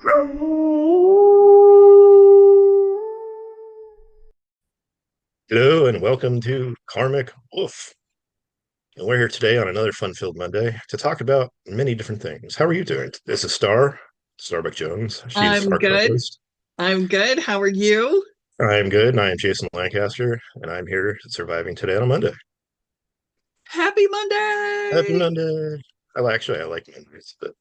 Hello and welcome to Karmic Woof. And we're here today on another fun-filled Monday to talk about many different things. How are you doing? This is Starbuck Jones. She's I'm our good. co-host. I'm good. How are you? I'm good, and I am Jason Lancaster, and I'm here surviving today on a Monday. Happy Happy Monday. Monday. I like Mondays, but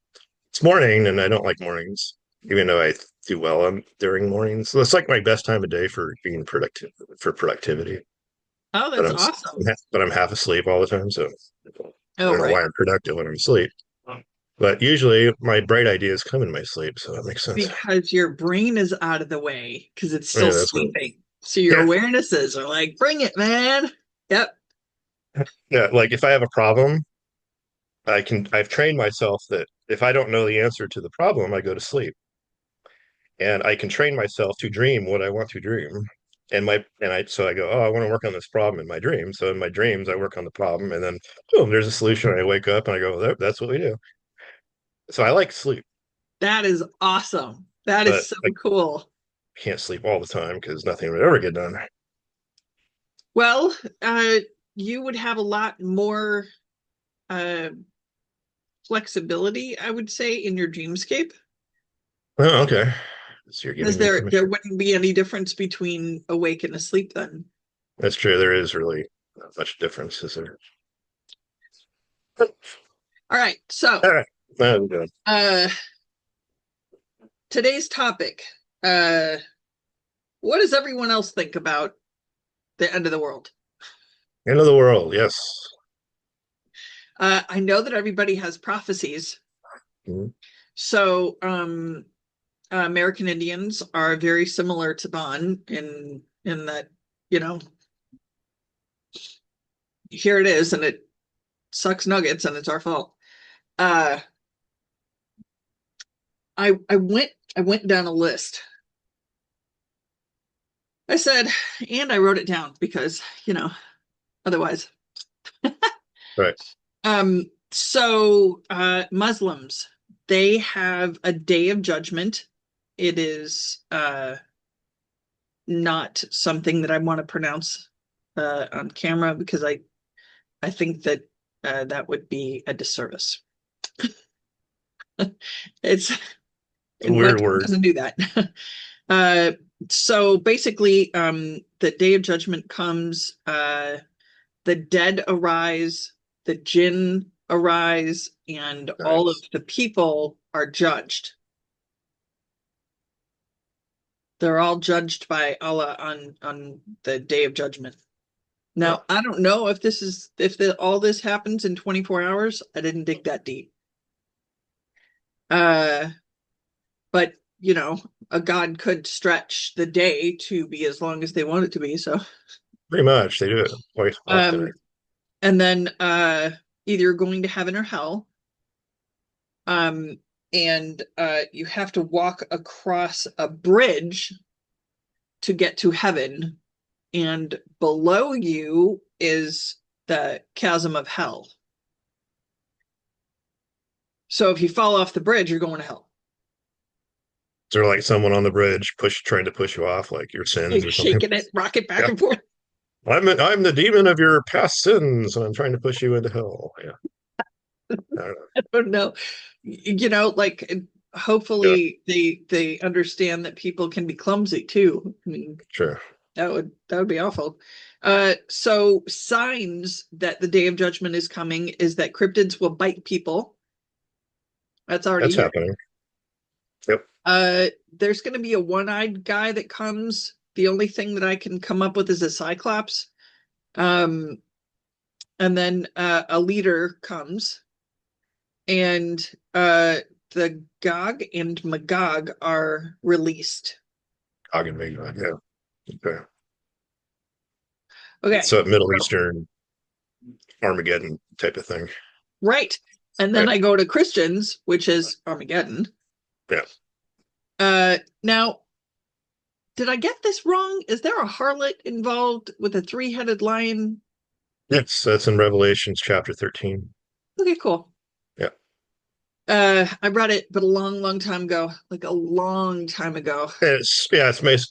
it's morning, and I don't like mornings, even though I do well during mornings. So it's like my best time of day for being productive for productivity. Oh, But that's awesome. I'm half asleep all the time, so I Oh, don't know right. why I'm productive when I'm asleep. But usually my bright ideas come in my sleep, so that makes sense. Because your brain is out of the way because it's still Yeah, that's what. sleeping. So your Yeah, awarenesses are like, bring it, man. Yep. yeah. Like if I have a problem, I've trained myself that if I don't know the answer to the problem, I go to sleep, and I can train myself to dream what I want to dream. So I go, oh, I want to work on this problem in my dream. So in my dreams, I work on the problem, and then boom, there's a solution. I wake up and I go, that's what we do. So I like sleep, That is awesome. That is but so I cool. can't sleep all the time because nothing would ever get done. Well, you would have a lot more uh flexibility, I would say, in your dreamscape. Oh, okay. So you're Because giving me there permission. wouldn't be any difference between awake and asleep then. That's true. There is really not much difference, is there? All right. So All right. I'm good. uh today's topic. Uh, what does everyone else think about the end of the world? End of the world. Yes. I know that everybody has prophecies. Mhm. So, American Indians are very similar to Bon in that, you know, here it is, and it sucks nuggets, and it's our fault. Uh, I went down a list. I said, and I wrote it down because otherwise. Right. Muslims, they have a day of judgment. It is not something that I want to pronounce on camera because I think that that would be a disservice. It's It's a my weird tongue word. doesn't do that. uh, so basically, the day of judgment comes. The dead arise, the jinn arise, and all of Nice. the people are judged. They're all judged by Allah on the day of judgment. Huh. Now, I don't know if all this happens in 24 hours. I didn't dig that deep. Uh, but a god could stretch the day to be as long as they want it to be. So, Pretty much. They do it quite often. um, and then either going to heaven or hell. Um, and you have to walk across a bridge to get to heaven, and below you is the chasm of hell. So if you fall off the bridge, you're going to hell. Is there like someone on the bridge trying to push you off, like your sins You're or something? shaking it, rock it back Yeah. and forth. I'm the demon of your past sins, and I'm trying to push you into hell. Yeah. I don't know. I don't know. Like Yeah. hopefully they understand that people can be clumsy too. I mean, Sure. that would be awful. So signs that the day of judgment is coming is that cryptids will bite people. That's already That's here. happening. Yep. There's going to be a one-eyed guy that comes. The only thing that I can come up with is a cyclops. Um, and then a leader comes, and the Gog and Magog are released. Cog and Magog. Yeah. Okay. Okay, So Middle so, Eastern Armageddon type of thing. right. And then Right. I go to Christians, which is Armageddon. Yeah. Now, did I get this wrong? Is there a harlot involved with a three-headed lion? Yes, that's in Revelations chapter 13. Okay, cool. Yeah. I read it, but a long, long time ago, like a long time ago. It's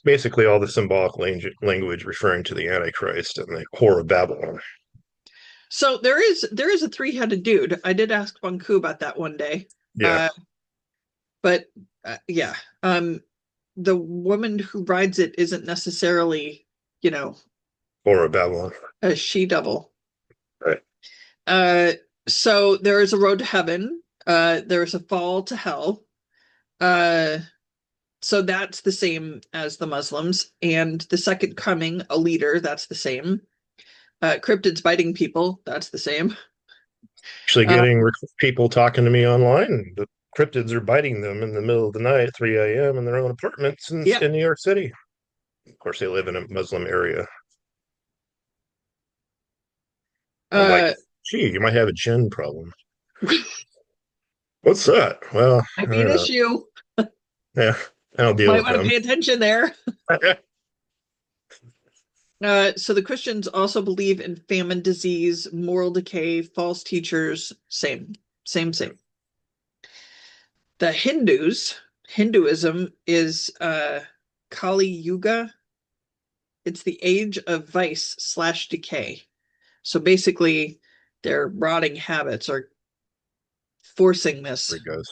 basically all the symbolic language referring to the Antichrist and the whore of Babylon. So there is a three-headed dude. I did ask Bunku about that one day. Yeah, Uh, but yeah, the woman who rides it isn't necessarily, you know, whore of Babylon. a she-devil. Right. Uh, so there is a road to heaven. There is a fall to hell. Uh, so that's the same as the Muslims. And the second coming, a leader, that's the same. Cryptids biting people, that's the same. Actually, Uh, getting people talking to me online. The cryptids are biting them in the middle of the night, 3 a.m., in their own apartments yeah. in New York City. Of course, they live in a Muslim area. I'm like, Uh, gee, you might have a gin problem. What's that? Well, might I be don't an know. issue. Yeah, I don't deal Might with want to them. pay attention there. So the Christians also believe in famine, disease, moral decay, false teachers. Same, same, same. The Hinduism is Kali Yuga. It's the age of vice slash decay. So basically, their rotting habits are forcing There this. he goes.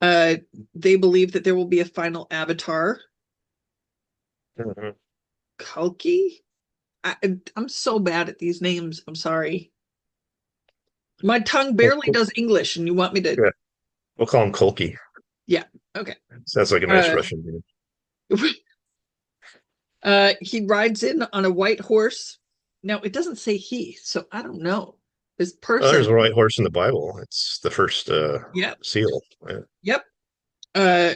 Uh, they believe that there will be a final avatar, Mhm. Kalki. I'm so bad at these names. I'm sorry. My tongue barely does English, and you want me to? Yeah, we'll call him Kulki. Yeah. Okay. Sounds like a nice Uh, Russian dude. he rides in on a white horse. Now it doesn't say he, so I don't know. This Oh, there's person. a white horse in the Bible. It's the first Yep. seal. Yeah. Yep. Uh,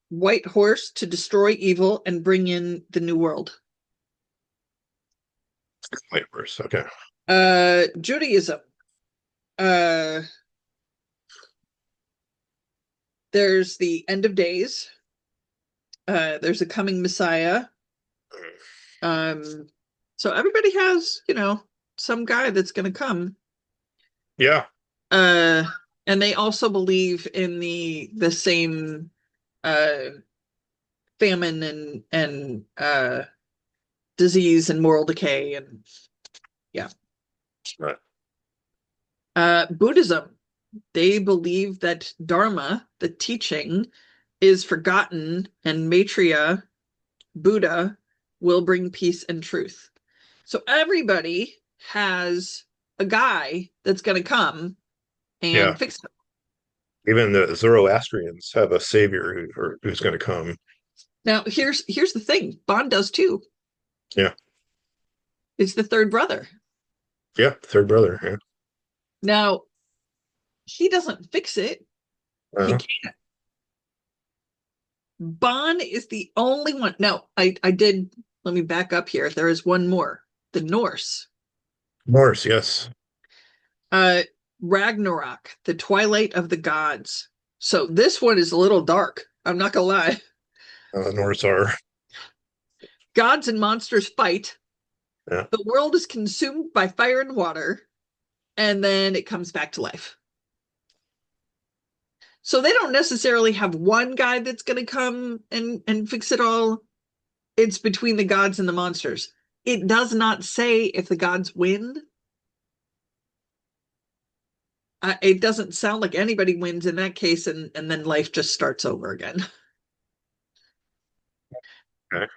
white horse to destroy evil and bring in the new world. White horse. Okay. Judaism. Uh, there's the end of days. There's a coming Messiah. Um, so everybody has, some guy that's going to come. Yeah. Uh, and they also believe in the same uh famine and disease and moral decay and yeah. Right. Buddhism, they believe that Dharma, the teaching, is forgotten and Maitreya, Buddha, will bring peace and truth. So everybody has a guy that's going to come Yeah. and fix it. Even the Zoroastrians have a savior who's going to come. Now, here's the thing. Bond does too. Yeah. It's the third brother. Yeah. Third brother. Yeah. Now, he doesn't fix it. He Uh-huh. can't. Bond is the only one. Now, I did, let me back up here. There is one more. The Norse. Norse. Yes. Uh, Ragnarok, the twilight of the gods. So this one is a little dark. I'm not gonna lie. Norse are. Gods and monsters fight. Yeah. The world is consumed by fire and water, and then it comes back to life. So they don't necessarily have one guy that's going to come and fix it all. It's between the gods and the monsters. It does not say if the gods win. It doesn't sound like anybody wins in that case, and then life just starts over again. Okay.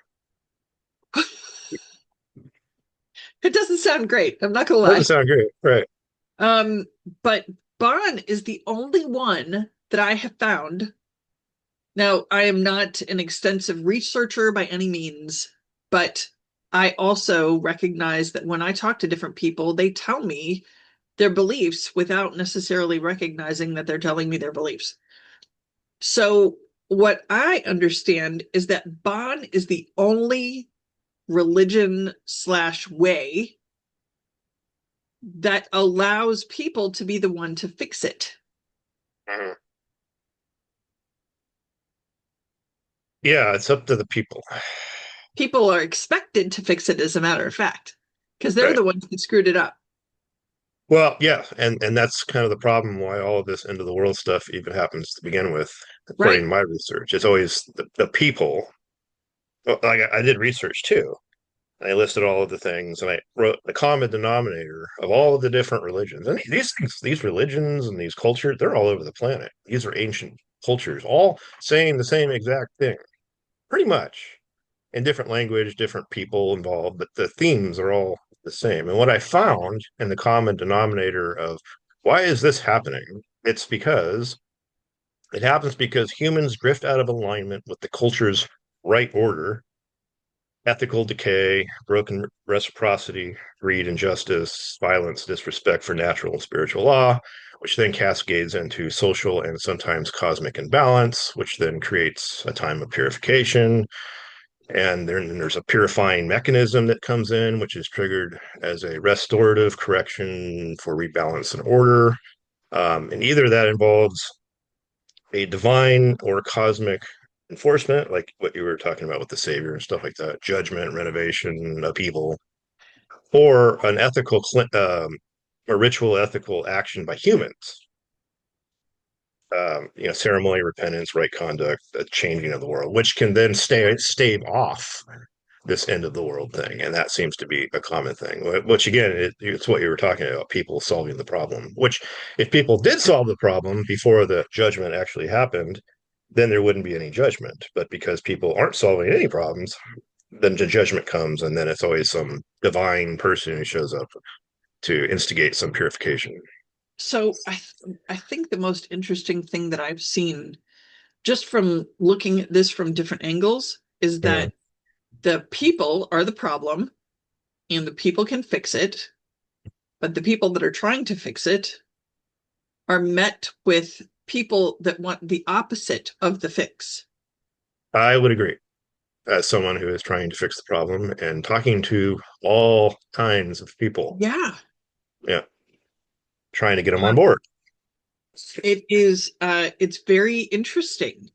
It doesn't sound great. I'm not gonna Doesn't lie. sound great. Right. Um, but Bon is the only one that I have found. Now, I am not an extensive researcher by any means, but I also recognize that when I talk to different people, they tell me their beliefs without necessarily recognizing that they're telling me their beliefs. So, what I understand is that Bon is the only religion slash way that allows people to be the one to fix it. Mhm. Yeah. It's up to the people. People are expected to fix it, as a matter of fact, because they're Right. the ones that screwed it up. Well, yeah, and that's kind of the problem why all of this end of the world stuff even happens to begin with, according Right. to my research. It's always the people. Well, like I did research too. I listed all of the things, and I wrote the common denominator of all of the different religions. And these things, these religions and these cultures, they're all over the planet. These are ancient cultures, all saying the same exact thing, pretty much, in different language, different people involved, but the themes are all the same. And what I found in the common denominator of why is this happening? It's because it happens because humans drift out of alignment with the culture's right order, ethical decay, broken reciprocity, greed, injustice, violence, disrespect for natural and spiritual law, which then cascades into social and sometimes cosmic imbalance, which then creates a time of purification. And then there's a purifying mechanism that comes in, which is triggered as a restorative correction for rebalance and order. And either that involves a divine or cosmic enforcement, like what you were talking about with the Savior and stuff like that, judgment, renovation, upheaval, or an ethical, a ritual ethical action by humans. Ceremony, repentance, right conduct, the changing of the world, which can then stave off this end of the world thing, and that seems to be a common thing. Which again, it's what you were talking about, people solving the problem. Which, if people did solve the problem before the judgment actually happened, then there wouldn't be any judgment. But because people aren't solving any problems, then the judgment comes, and then it's always some divine person who shows up to instigate some purification. So I think the most interesting thing that I've seen just from looking at this from different angles is Mm. that the people are the problem and the people can fix it, but the people that are trying to fix it are met with people that want the opposite of the fix. I would agree. As someone who is trying to fix the problem and talking to all kinds of people, Yeah. yeah, trying to get them on Um, board. it's very interesting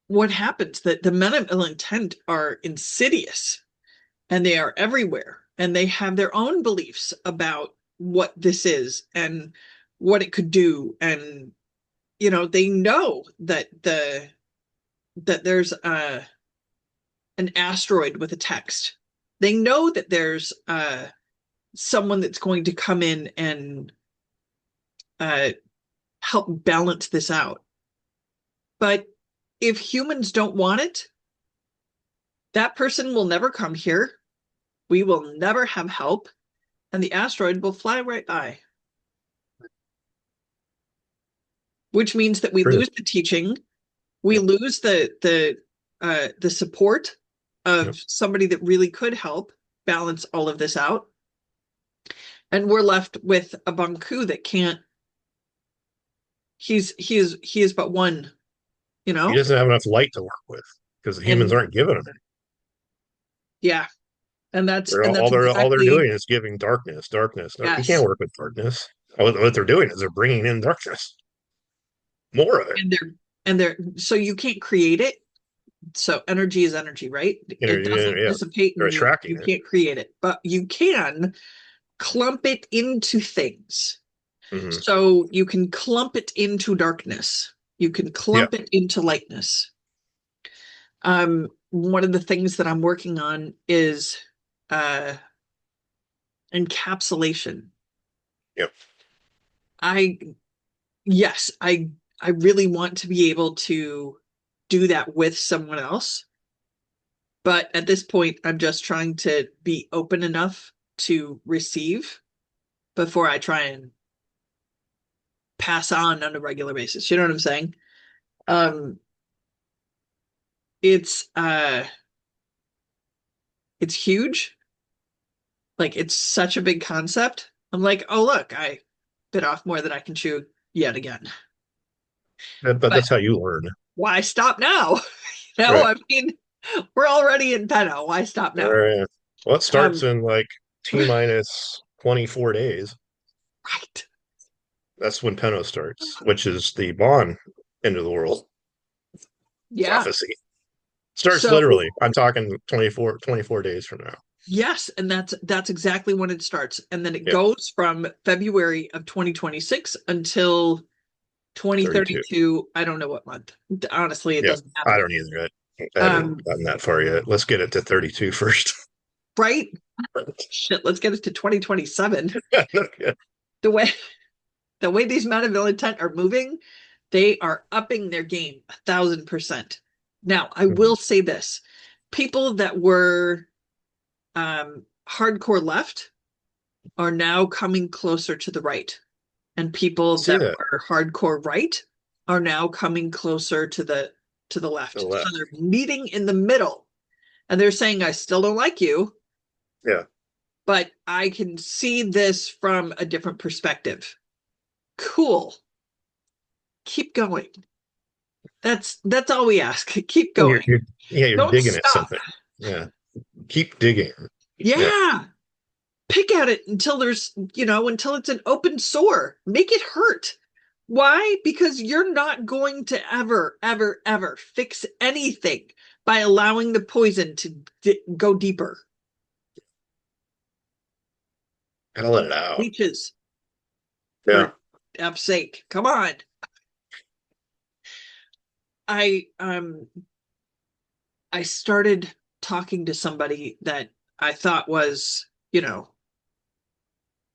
what happens that the men of ill intent are insidious and they are everywhere and they have their own beliefs about what this is and what it could do. And they know that there's an asteroid with a text. They know that there's someone that's going to come in and uh, help balance this out. But if humans don't want it, that person will never come here. We will never have help, and the asteroid will fly right by, which means that we True. lose the teaching, we Yep. lose the support Yep. of somebody that really could help balance all of this out, and we're left with a Banku that can't. He is but one, you He know, doesn't have enough light to work with because the humans and aren't giving him any. yeah, and that's They're and all that's they're exactly doing is giving darkness, darkness. He can't yes. work with darkness. What they're doing is they're bringing in darkness, more of it. And they're so you can't create it. So energy is energy, right? It doesn't Yeah, dissipate they're and you attracting it. can't create it, but you can clump it into things. Hmm. So you can clump it into darkness. You can Yeah, clump it into lightness. One of the things that I'm working on is uh encapsulation. yep. I yes, I really want to be able to do that with someone else. But at this point, I'm just trying to be open enough to receive before I try and pass on a regular basis. You know what I'm saying? Um, it's uh it's huge. Like it's such a big concept. I'm like, oh look, I bit off more than I can chew yet again. But But that's how you learn, why stop now? right? I mean, we're already in Penno. Why stop now? Right. Well, it starts Um, in like T minus 24 days. right. That's when Penno starts, which is the Bond end of the world Yeah. prophecy. Starts So literally. I'm talking 24 days from now. Yes, and that's exactly when it starts. And then it Yeah, goes from February of 2026 until 32. 2032. I don't know what month. Honestly, it Yeah, doesn't I matter. don't either. I haven't Um, gotten that far yet. Let's get it to 32 first. right? Shit, let's get it to 2027. Yeah. The way the way these men of ill intent are moving, they are upping their game 1,000%. Now, I will say this: people that were hardcore left are now coming closer to the right, and people See that that were hardcore right are now coming closer to the to the left. So left. they're meeting in the middle, and they're saying, "I still don't like you, Yeah. but I can see this from a different perspective." Cool. Keep going. That's all we ask. Keep Well, going. you're Don't digging at stop. something. Yeah. Keep digging. Yeah. Yeah. Pick at it until until it's an open sore. Make it hurt. Why? Because you're not going to ever, ever, ever fix anything by allowing the poison to go deeper. Gotta let it out. Leeches, Yeah. for F's sake. Come on. I um I started talking to somebody that I thought was,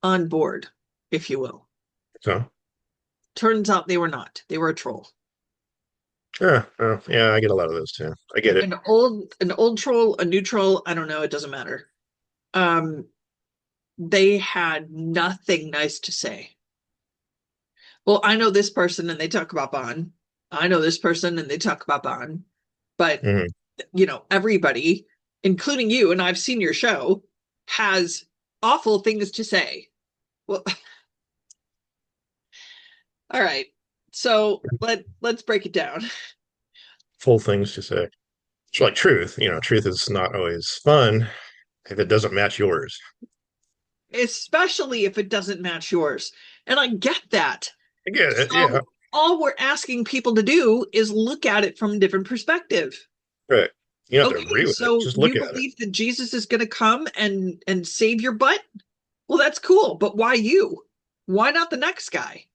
on board, if you will. So, Turns out they were not. They were a troll. yeah. Yeah, I get a lot of those too. I get it. An old troll, a new troll, I don't know, it doesn't matter. Um, they had nothing nice to say. Well, I know this person and they talk about Bond. I know this person and they talk about Bond. But, Hmm. everybody, including you, and I've seen your show, has awful things to say. Well, all right. So let's break it down. Full things to say. It's like truth. Truth is not always fun if it doesn't match yours. Especially if it doesn't match yours. And I get that. I get it. Yeah. So all we're asking people to do is look at it from a different perspective. Right. You don't have to Okay, agree with it. so Just look you at it. believe that Jesus is going to come and save your butt? Well, that's cool, but why you? Why not the next guy?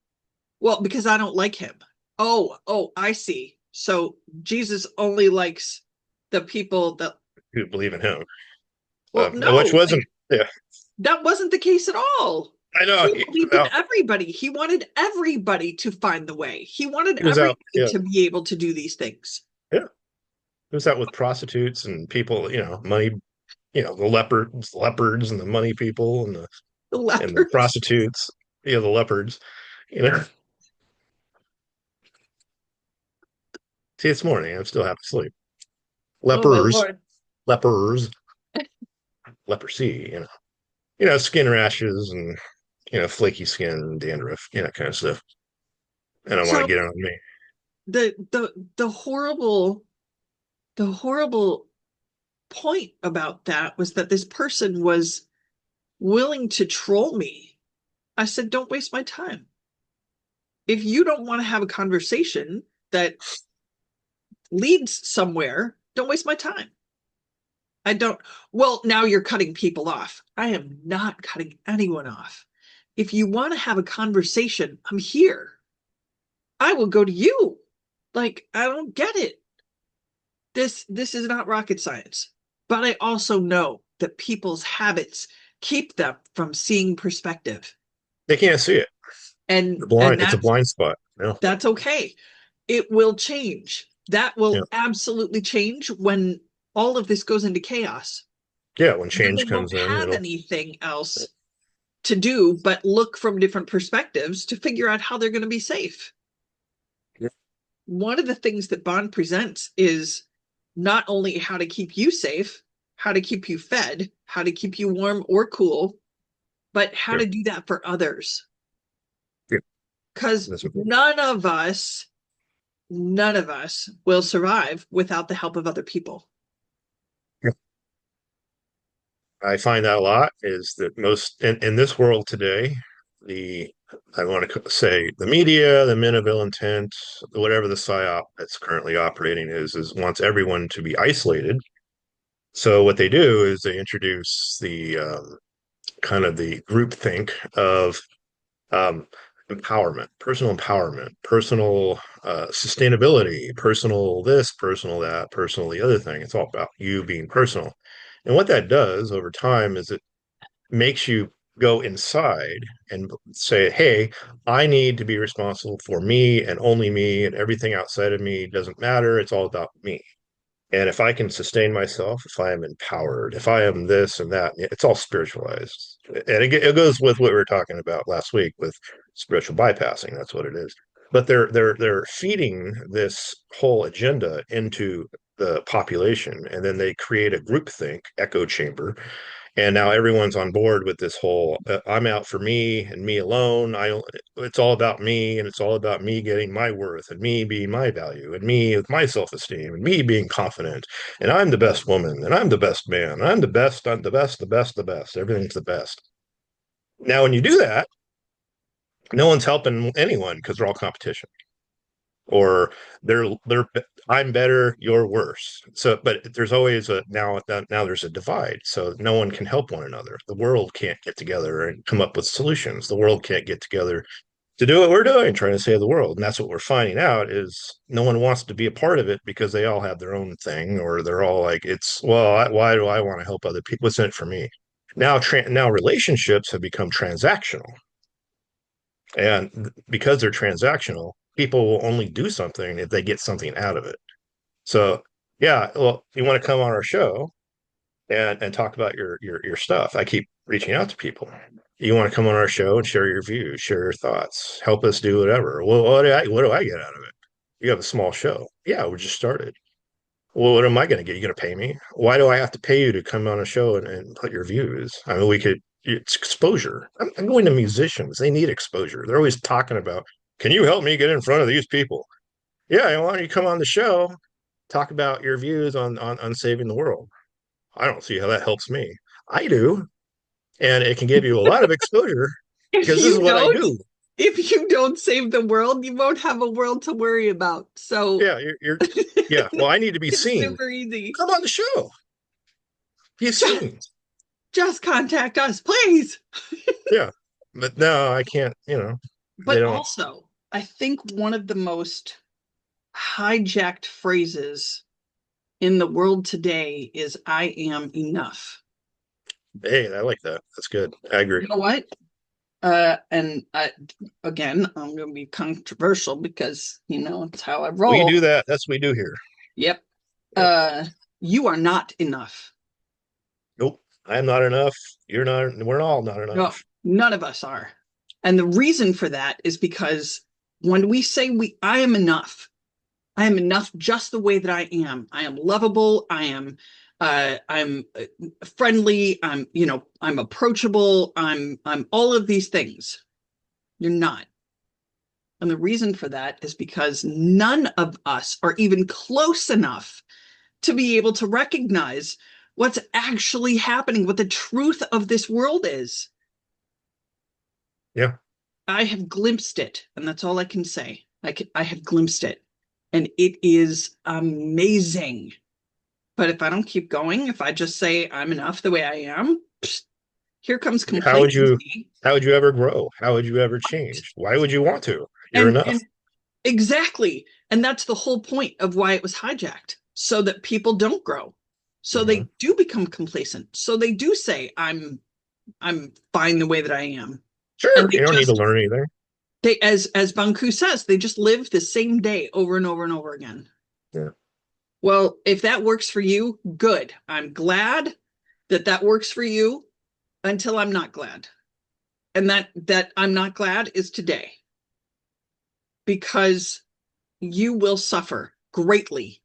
Well, because I don't like him. Oh, I see. So Jesus only likes the people that You believe in him. well, Which no, wasn't, yeah. that wasn't the case at all. I know. He believed in everybody. He wanted everybody to find the way. He wanted He was out. everybody Yeah. to be able to do these things. Yeah. He was out with prostitutes and people, money, the leopards and the money people The and the lepers. prostitutes, the leopards, you know. See, it's morning. I'm still half asleep. Oh my Lepers, lord. lepers, leprosy, skin rashes and, flaky skin, dandruff, kind of stuff. I don't want to So get on me. the horrible point about that was that this person was willing to troll me. I said, don't waste my time. If you don't want to have a conversation that leads somewhere, don't waste my time. I don't. Well, now you're cutting people off. I am not cutting anyone off. If you want to have a conversation, I'm here. I will go to you. Like, I don't get it. This is not rocket science. But I also know that people's habits keep them from seeing perspective. They can't see it. And They're and blind. It's a that's blind spot. that's okay. It will change. That Yeah. will absolutely change when all of this goes into chaos. Yeah. When Then they change won't comes in, have it'll, anything else to do but look from different perspectives to figure out how they're going to be safe. yeah. One of the things that Bond presents is not only how to keep you safe, how to keep you fed, how to keep you warm or cool, but how Yeah. to do that for others. Yeah. Because That's important. none of us will survive without the help of other people. Yeah. I find that a lot is that most in this world today, the I want to say the media, the men of ill intent, whatever the psyop that's currently operating is wants everyone to be isolated So what they do is they introduce the kind of the group think of um, empowerment, personal sustainability, personal this, personal that, personal the other thing. It's all about you being personal. And what that does over time is it makes you go inside and say, hey, I need to be responsible for me and only me, and everything outside of me doesn't matter. It's all about me. And if I can sustain myself, if I am empowered, if I am this and that, it's all spiritualized. And it goes with what we were talking about last week with spiritual bypassing. That's what it is. But they're feeding this whole agenda into the population, and then they create a groupthink echo chamber, and now everyone's on board with this whole I'm out for me and me alone. I It's all about me, and it's all about me getting my worth and me being my value and me with my self-esteem and me being confident, and I'm the best woman and I'm the best man and I'm the best, the best, the best, everything's the best. Now when you do that, no one's helping anyone because they're all competition, or they're I'm better, you're worse. So, but there's always a now there's a divide, so no one can help one another. The world can't get together and come up with solutions. The world can't get together to do what we're doing, trying to save the world. And that's what we're finding out is no one wants to be a part of it because they all have their own thing, or they're all like, it's well, why do I want to help other people? What's in it for me? Now relationships have become transactional, and because they're transactional, people will only do something if they get something out of it. So, yeah, well, you want to come on our show and talk about your stuff. I keep reaching out to people. You want to come on our show and share your views, share your thoughts, help us do whatever. Well, what do I get out of it? You have a small show. Yeah, we just started. Well, what am I going to get? You going to pay me? Why do I have to pay you to come on a show and put your views? I mean, we could, it's exposure. I'm going to musicians. They need exposure. They're always talking about, can you help me get in front of these people? Yeah, why don't you come on the show, talk about your views on saving the world? I don't see how that helps me. I do. And it can give you a lot of exposure If because this is you what I don't, do. if you don't save the world, you won't have a world to worry about. So Yeah, yeah. Well, I need to be it's seen. super easy. Come on the show. Be Just, seen. just contact us, please. Yeah. But no, I can't, they But don't. also, I think one of the most hijacked phrases in the world today is I am enough. Hey, I like that. That's good. I agree. You know what? And again, I'm going to be controversial because, it's how I We roll. do that. That's what we do here. Yep. Yep. Uh, you are not enough. Nope. I'm not enough. You're not. We're all not No, enough. none of us are. And the reason for that is because when we say I am enough, I am enough just the way that I am. I am lovable. I'm friendly. I'm approachable. I'm all of these things. You're not. And the reason for that is because none of us are even close enough to be able to recognize what's actually happening, what the truth of this world is. Yeah. I have glimpsed it, and that's all I can say. I have glimpsed it, and it is amazing. But if I don't keep going, if I just say I'm enough the way I am, here comes How would you complacency. how would you ever grow? How would you ever change? Why would you want to? You're enough. And exactly. And that's the whole point of why it was hijacked, so that people don't grow. So Hmm. they do become complacent. So they do say, I'm fine the way that I am. And Sure. You don't need to learn anything. as Banku says, they just live the same day over and over and over again. Yeah. Well, if that works for you, good. I'm glad that that works for you until I'm not glad. And that I'm not glad is today, because you will suffer greatly.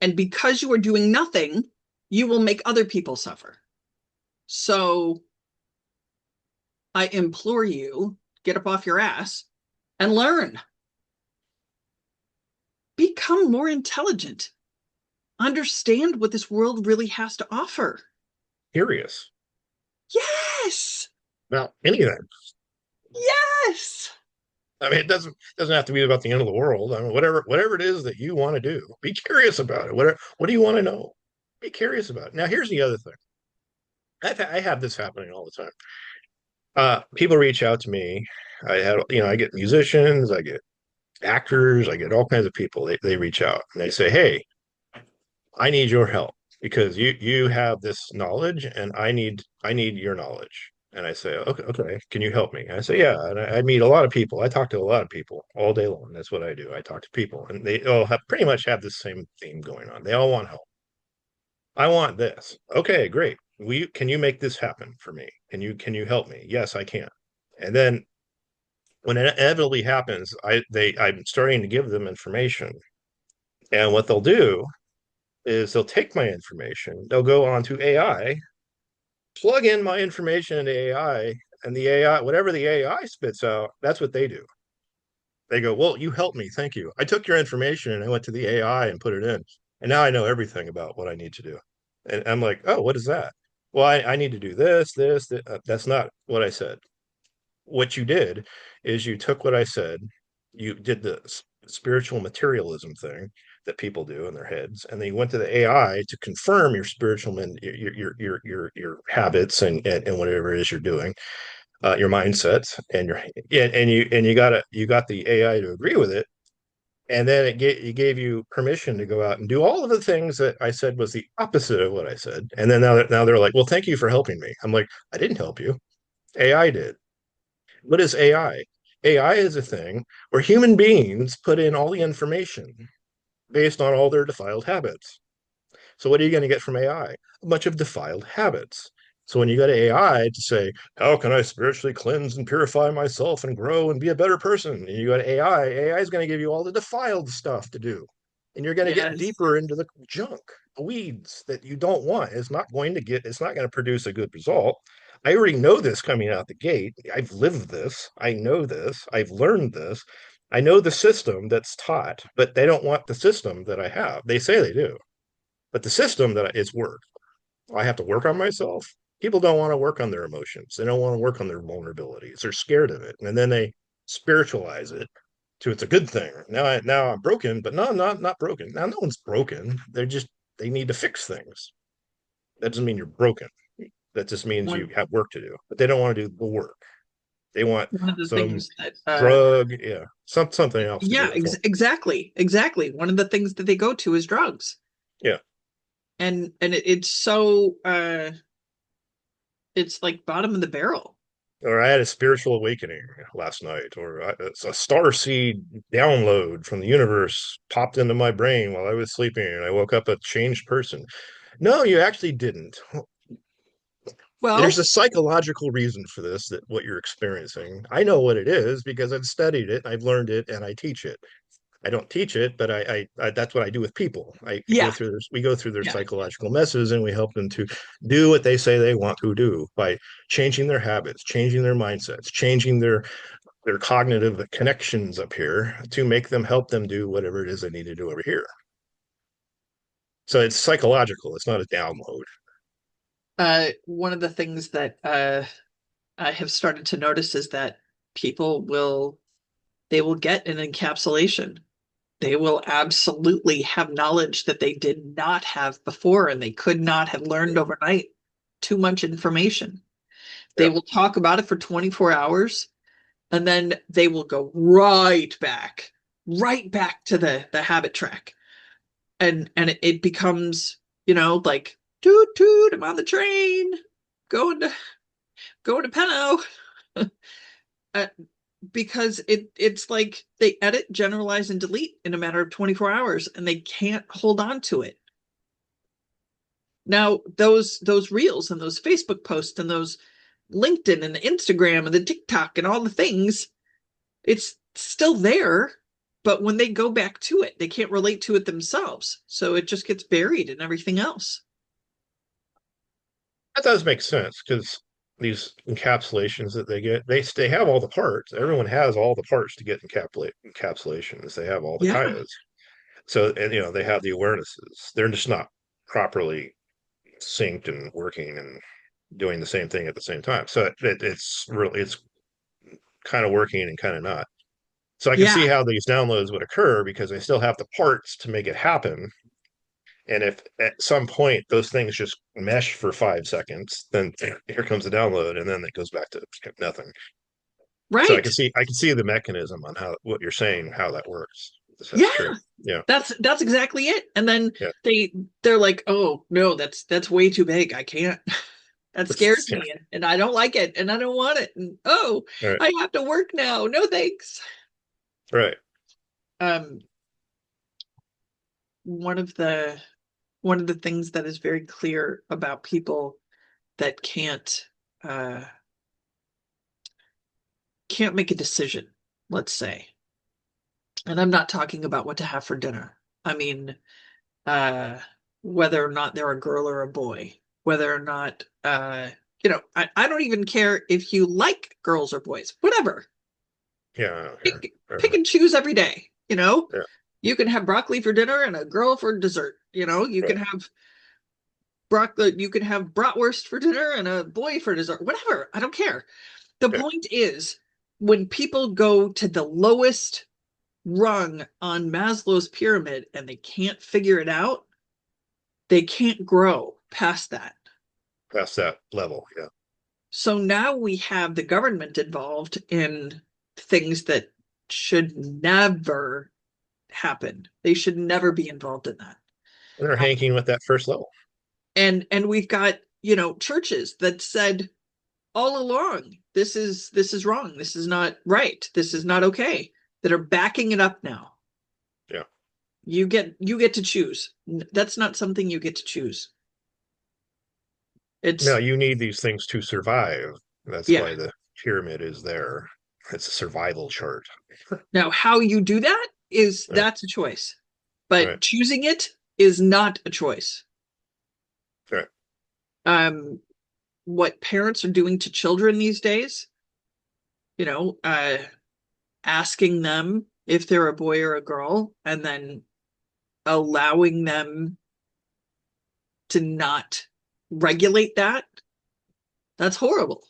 And because you are doing nothing, you will make other people suffer. So I implore you, get up off your ass and learn. Become more intelligent. Understand what this world really has to offer. Curious Yes. about anything. Yes. I mean, it doesn't have to be about the end of the world. I mean, whatever it is that you want to do, be curious about it. What do you want to know? Be curious about it. Now, here's the other thing. I have this happening all the time. People reach out to me. I get musicians, I get actors, I get all kinds of people. They reach out and they say, "Hey, I need your help because you have this knowledge, and I need your knowledge." And I say, "Okay, okay, can you help me?" And I say, "Yeah." And I meet a lot of people. I talk to a lot of people all day long. That's what I do. I talk to people, and they all have pretty much have the same theme going on. They all want help. I want this. Okay, great. Can you make this happen for me? Can you help me? Yes, I can. And then when it inevitably happens, I'm starting to give them information. And what they'll do is they'll take my information, they'll go on to AI, plug in my information into AI, and the AI, whatever the AI spits out, that's what they do. They go, "Well, you helped me. Thank you. I took your information and I went to the AI and put it in. And now I know everything about what I need to do." And I'm like, "Oh, what is that?" "Well, I need to do this. That's not what I said. What you did is you took what I said, you did the spiritual materialism thing that people do in their heads, and then you went to the AI to confirm your spiritual your habits and whatever it is you're doing, your mindsets and you got the AI to agree with it, and then it gave you permission to go out and do all of the things that I said was the opposite of what I said, and then now they're like, "Well, thank you for helping me." I'm like, "I didn't help you. AI did." What is AI? AI is a thing where human beings put in all the information based on all their defiled habits. So what are you going to get from AI? A bunch of defiled habits. So when you go to AI to say, "How can I spiritually cleanse and purify myself and grow and be a better person?" And you go to AI is going to give you all the defiled stuff to do. And you're going to get Yes. deeper into the junk, the weeds that you don't want. It's not going to produce a good result. I already know this coming out the gate. I've lived this. I know this. I've learned this. I know the system that's taught, but they don't want the system that I have. They say they do, but the system that is work. I have to work on myself. People don't want to work on their emotions. They don't want to work on their vulnerabilities. They're scared of it, and then they spiritualize it to it's a good thing. Now I'm broken, but no, I'm not broken. Now no one's broken. They need to fix things. That doesn't mean you're broken. That just means you One have work to do. But they don't want to do the work. They want one of the some things that drug, yeah, something else to yeah, do it for them. exactly. One of the things that they go to is drugs. Yeah. It's so it's like bottom of the barrel. Or I had a spiritual awakening last night, or it's a star seed download from the universe popped into my brain while I was sleeping, and I woke up a changed person. No, you actually didn't. There's Well, a psychological reason for this, that what you're experiencing. I know what it is because I've studied it, I've learned it, and I teach it. I don't teach it, but that's what I do with people. yeah, We go through their yeah. psychological messes, and we help them to do what they say they want to do by changing their habits, changing their mindsets, changing their cognitive connections up here to make them help them do whatever it is they need to do over here. So it's psychological. It's not a download. One of the things that I have started to notice is that people will they will get an encapsulation. They will absolutely have knowledge that they did not have before and they could not have learned overnight. Too much information. They Yeah. will talk about it for 24 hours and then they will go right back to the habit track. And it becomes, like toot toot, I'm on the train, going to going to Penno. uh, because it's like they edit, generalize, and delete in a matter of 24 hours and they can't hold on to it. Now, those reels and those Facebook posts and those LinkedIn and the Instagram and the TikTok and all the things, it's still there, but when they go back to it, they can't relate to it themselves. So it just gets buried in everything else. That does make sense because these encapsulations that they have all the parts. Everyone has all the parts to get encapsulations. They have all the Yeah. kayas. So, and they have the awarenesses. They're just not properly synced and working and doing the same thing at the same time. So it's kind of working and kind of not. So I can Yeah. see how these downloads would occur because they still have the parts to make it happen. And if at some point those things just mesh for 5 seconds, then here comes the download, and then it goes back to nothing. So Right. I can see the mechanism on how what you're saying, how that works. Yeah, That's true. Yeah. that's exactly it. And then Yeah. they're like, "Oh, no, that's way too big. I can't. That scares Yeah. me and I don't like it and I don't want it. And oh, All right. I have to work now. No thanks." Right. Um, one of the one of the things that is very clear about people that uh can't make a decision, let's say. And I'm not talking about what to have for dinner. I mean, uh whether or not they're a girl or a boy, whether or not I don't even care if you like girls or boys, whatever. Yeah. Yeah. Pick and choose every day, you know? Yeah. You can have broccoli for dinner and a girl for dessert, you can Right. have broccoli, you can have bratwurst for dinner and a boy for dessert, whatever. I don't care. The Yeah. point is, when people go to the lowest rung on Maslow's pyramid and they can't figure it out, they can't grow past that. Past that level. Yeah. So now we have the government involved in things that should never happen. They should never be involved in that. And they're hanking with that first level. And we've got, churches that said all along, this is wrong. This is not right. This is not okay. That are backing it up now. Yeah. You get to choose. That's not something you get to choose. No, It's you need these things to survive. That's Yeah. why the pyramid is there. It's a survival chart. Now, how you do that is Yeah. that's a choice, but Right. choosing it is not a choice. Right. Um, what parents are doing to children these days, you know, uh, asking them if they're a boy or a girl, and then allowing them to not regulate that's horrible.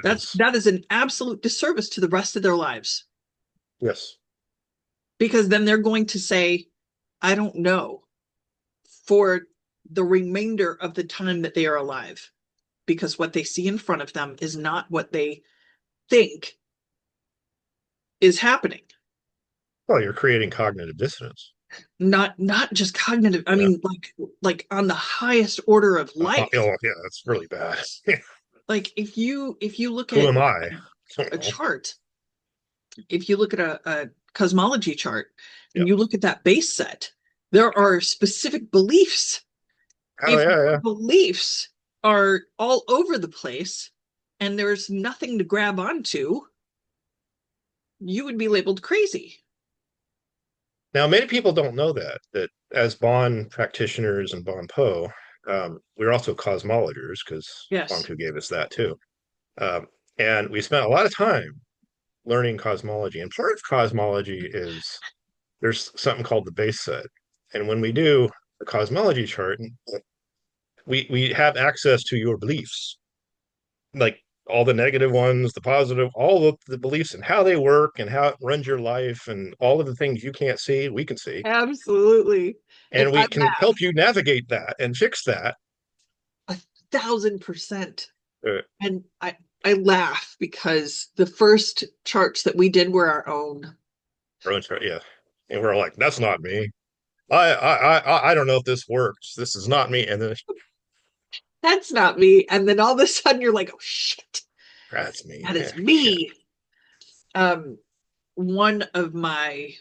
It's, That is an absolute disservice to the rest of their lives, yes. because then they're going to say, I don't know, for the remainder of the time that they are alive, because what they see in front of them is not what they think is happening. Well, you're creating cognitive dissonance. Not just cognitive, I Yeah. mean, like on the highest order of life. Oh, yeah, that's really bad. Like if you look Who at am I? I don't a know. chart, if you look at a cosmology chart Yeah. and you look at that base set, there are specific beliefs. Oh, If yeah, yeah. your beliefs are all over the place and there's nothing to grab onto, you would be labeled crazy. Now, many people don't know that as Bon practitioners and Bon Po, we're also cosmologers because Yes. Bonku gave us that too. Um, and we spent a lot of time learning cosmology. And part of cosmology is there's something called the base set. And when we do a cosmology chart, we have access to your beliefs, like all the negative ones, the positive, all of the beliefs and how they work and how it runs your life and all of the things you can't see, we can see. Absolutely. And And I we can laugh help you navigate that and fix that. 1,000%. Uh, And I laugh because the first charts that we did were our own. yeah. And we're like, that's not me. I don't know if this works. This is not me. And then That's not me. And then all of a sudden you're like, oh shit, that's me. that Yeah, is yeah, me. Um, one of my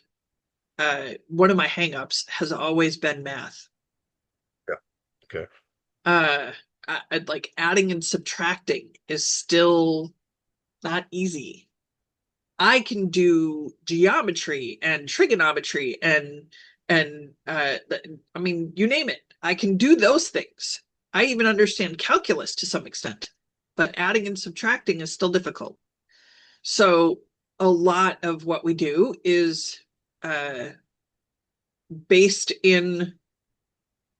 hangups has always been math. yeah. Okay. Uh, like adding and subtracting is still not easy. I can do geometry and trigonometry and I mean, you name it. I can do those things. I even understand calculus to some extent, but adding and subtracting is still difficult. So a lot of what we do is uh, based in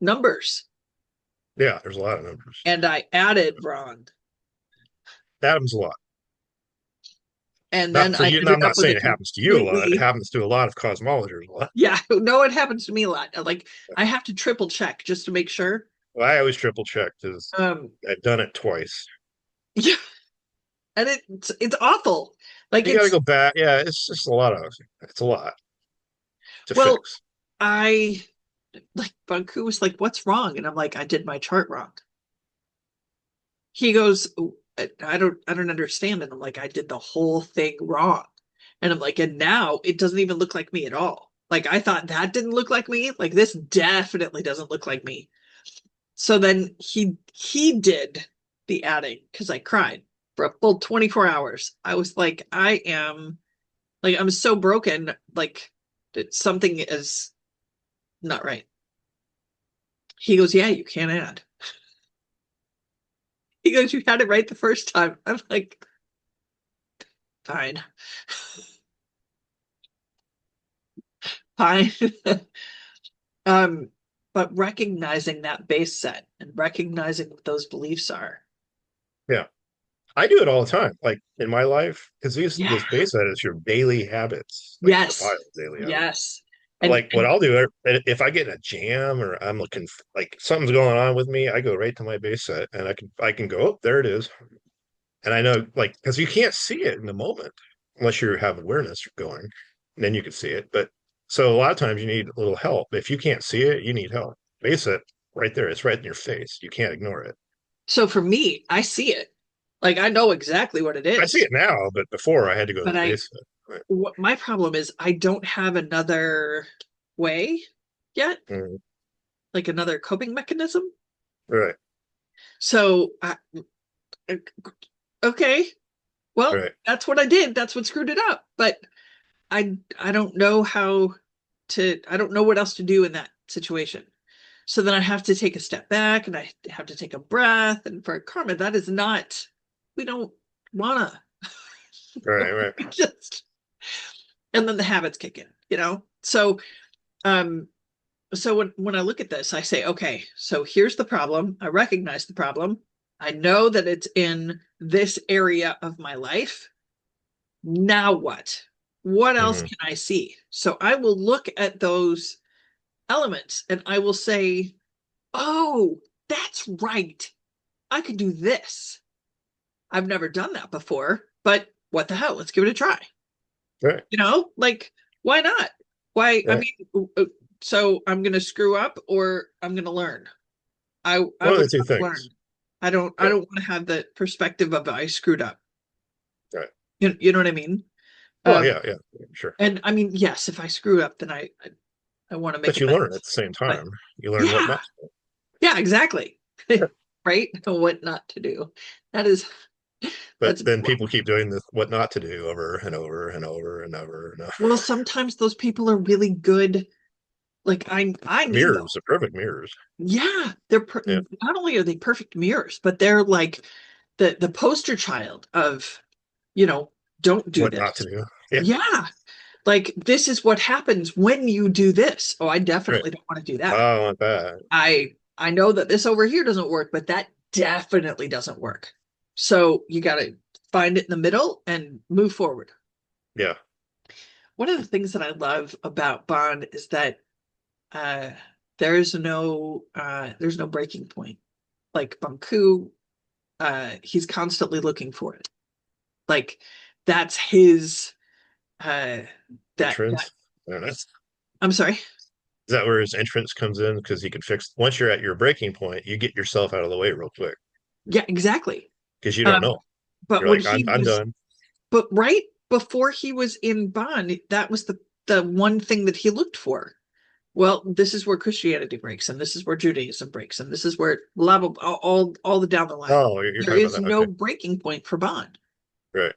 numbers, Yeah, there's a lot of numbers. and I added wrong. Adam's a lot. And then Not for I you. And ended I'm up not with a saying it happens to you a lot. It completely, happens to a lot of cosmologers a lot. yeah, no, it happens to me a lot. Like I have to triple check just to make sure. Well, I always triple check because Um, I've done it twice. yeah, and it's awful. Like You got to it's go back. Yeah, it's just a lot of. It's a lot to well, fix. I like Bunku was like, "What's wrong?" And I'm like, "I did my chart wrong." He goes, I don't understand. And I'm like, I did the whole thing wrong. And I'm like, and now it doesn't even look like me at all. Like I thought that didn't look like me. Like this definitely doesn't look like me. So then he did the adding because I cried for a full 24 hours. I was like, I'm so broken, like that something is not right. He goes, yeah, you can't add. He goes, you had it right the first time. I'm like, fine. Fine. um, but recognizing that base set and recognizing what those beliefs are. Yeah, I do it all the time. Like in my life, because these Yeah. this base set is your daily habits, like Yes. defile daily habits. Yes. And, Like what and I'll do if I get in a jam or I'm looking like something's going on with me, I go right to my base set and I can go, oh, there it is. And I know like because you can't see it in the moment unless you have awareness going, then you can see it. But so a lot of times you need a little help. If you can't see it, you need help. Base set right there. It's right in your face. You can't ignore it. so for me, I see it. Like I know exactly what it I see is. it now, but before I had to go to But the base set. Right. what my problem is I don't have another way yet, Mhm. like another coping mechanism. Right. So okay, well, Right. that's what I did. That's what screwed it up. But I don't know how I don't know what else to do in that situation. So then I have to take a step back and I have to take a breath. And for karma, that is not, we don't wanna Right. Right. just, and then the habits kick in, you know? Um, so when I look at this, I say, okay, so here's the problem. I recognize the problem. I know that it's in this area of my life. Now what? What else Hmm. can I see? So I will look at those elements and I will say, oh, that's right. I could do this. I've never done that before, but what the hell? Let's give it a try. Right. Like, why not? Why? I Right. mean, so I'm going to screw up or I'm going to learn. I One of would the two learn. things. I Right. don't want to have the perspective of I screwed up. Right. You know what I mean? Well, Um, yeah, yeah, sure. and I mean, yes, if I screw up, then I want to make But you learn at amends. the same But time. You learn what yeah, not to yeah, exactly. do. Right? What not to do. That is But that's a big then one. people keep doing this what not to do over and over and over and over and over. Well, sometimes those people are really good. Like I need those. Mirrors, the perfect mirrors. Yeah, Yeah. not only are they perfect mirrors, but they're like the poster child of, you know, don't do What not to this. do. Yeah. Yeah. Like this is what happens when you do this. Oh, I Right. definitely don't want to do Oh, that. I want that. I know that this over here doesn't work, but that definitely doesn't work. So you got to find it in the middle and move forward. Yeah. One of the things that I love about Bond is that uh there's no breaking point. Like Banku, he's constantly looking for it. Like that's his uh that Entrance. I don't know. Is I'm sorry. that where his entrance comes in? Because he can fix once you're at your breaking point, you get yourself out of the way real quick. Yeah, exactly. Because you don't Um, know. but You're when like, he I'm was done. but right before he was in Bond, that was the one thing that he looked for. Well, this is where Christianity breaks, and this is where Judaism breaks, and this is where blah blah, blah all the down the line. Oh, you're There talking about is that. no Okay. breaking point for Bond. Right.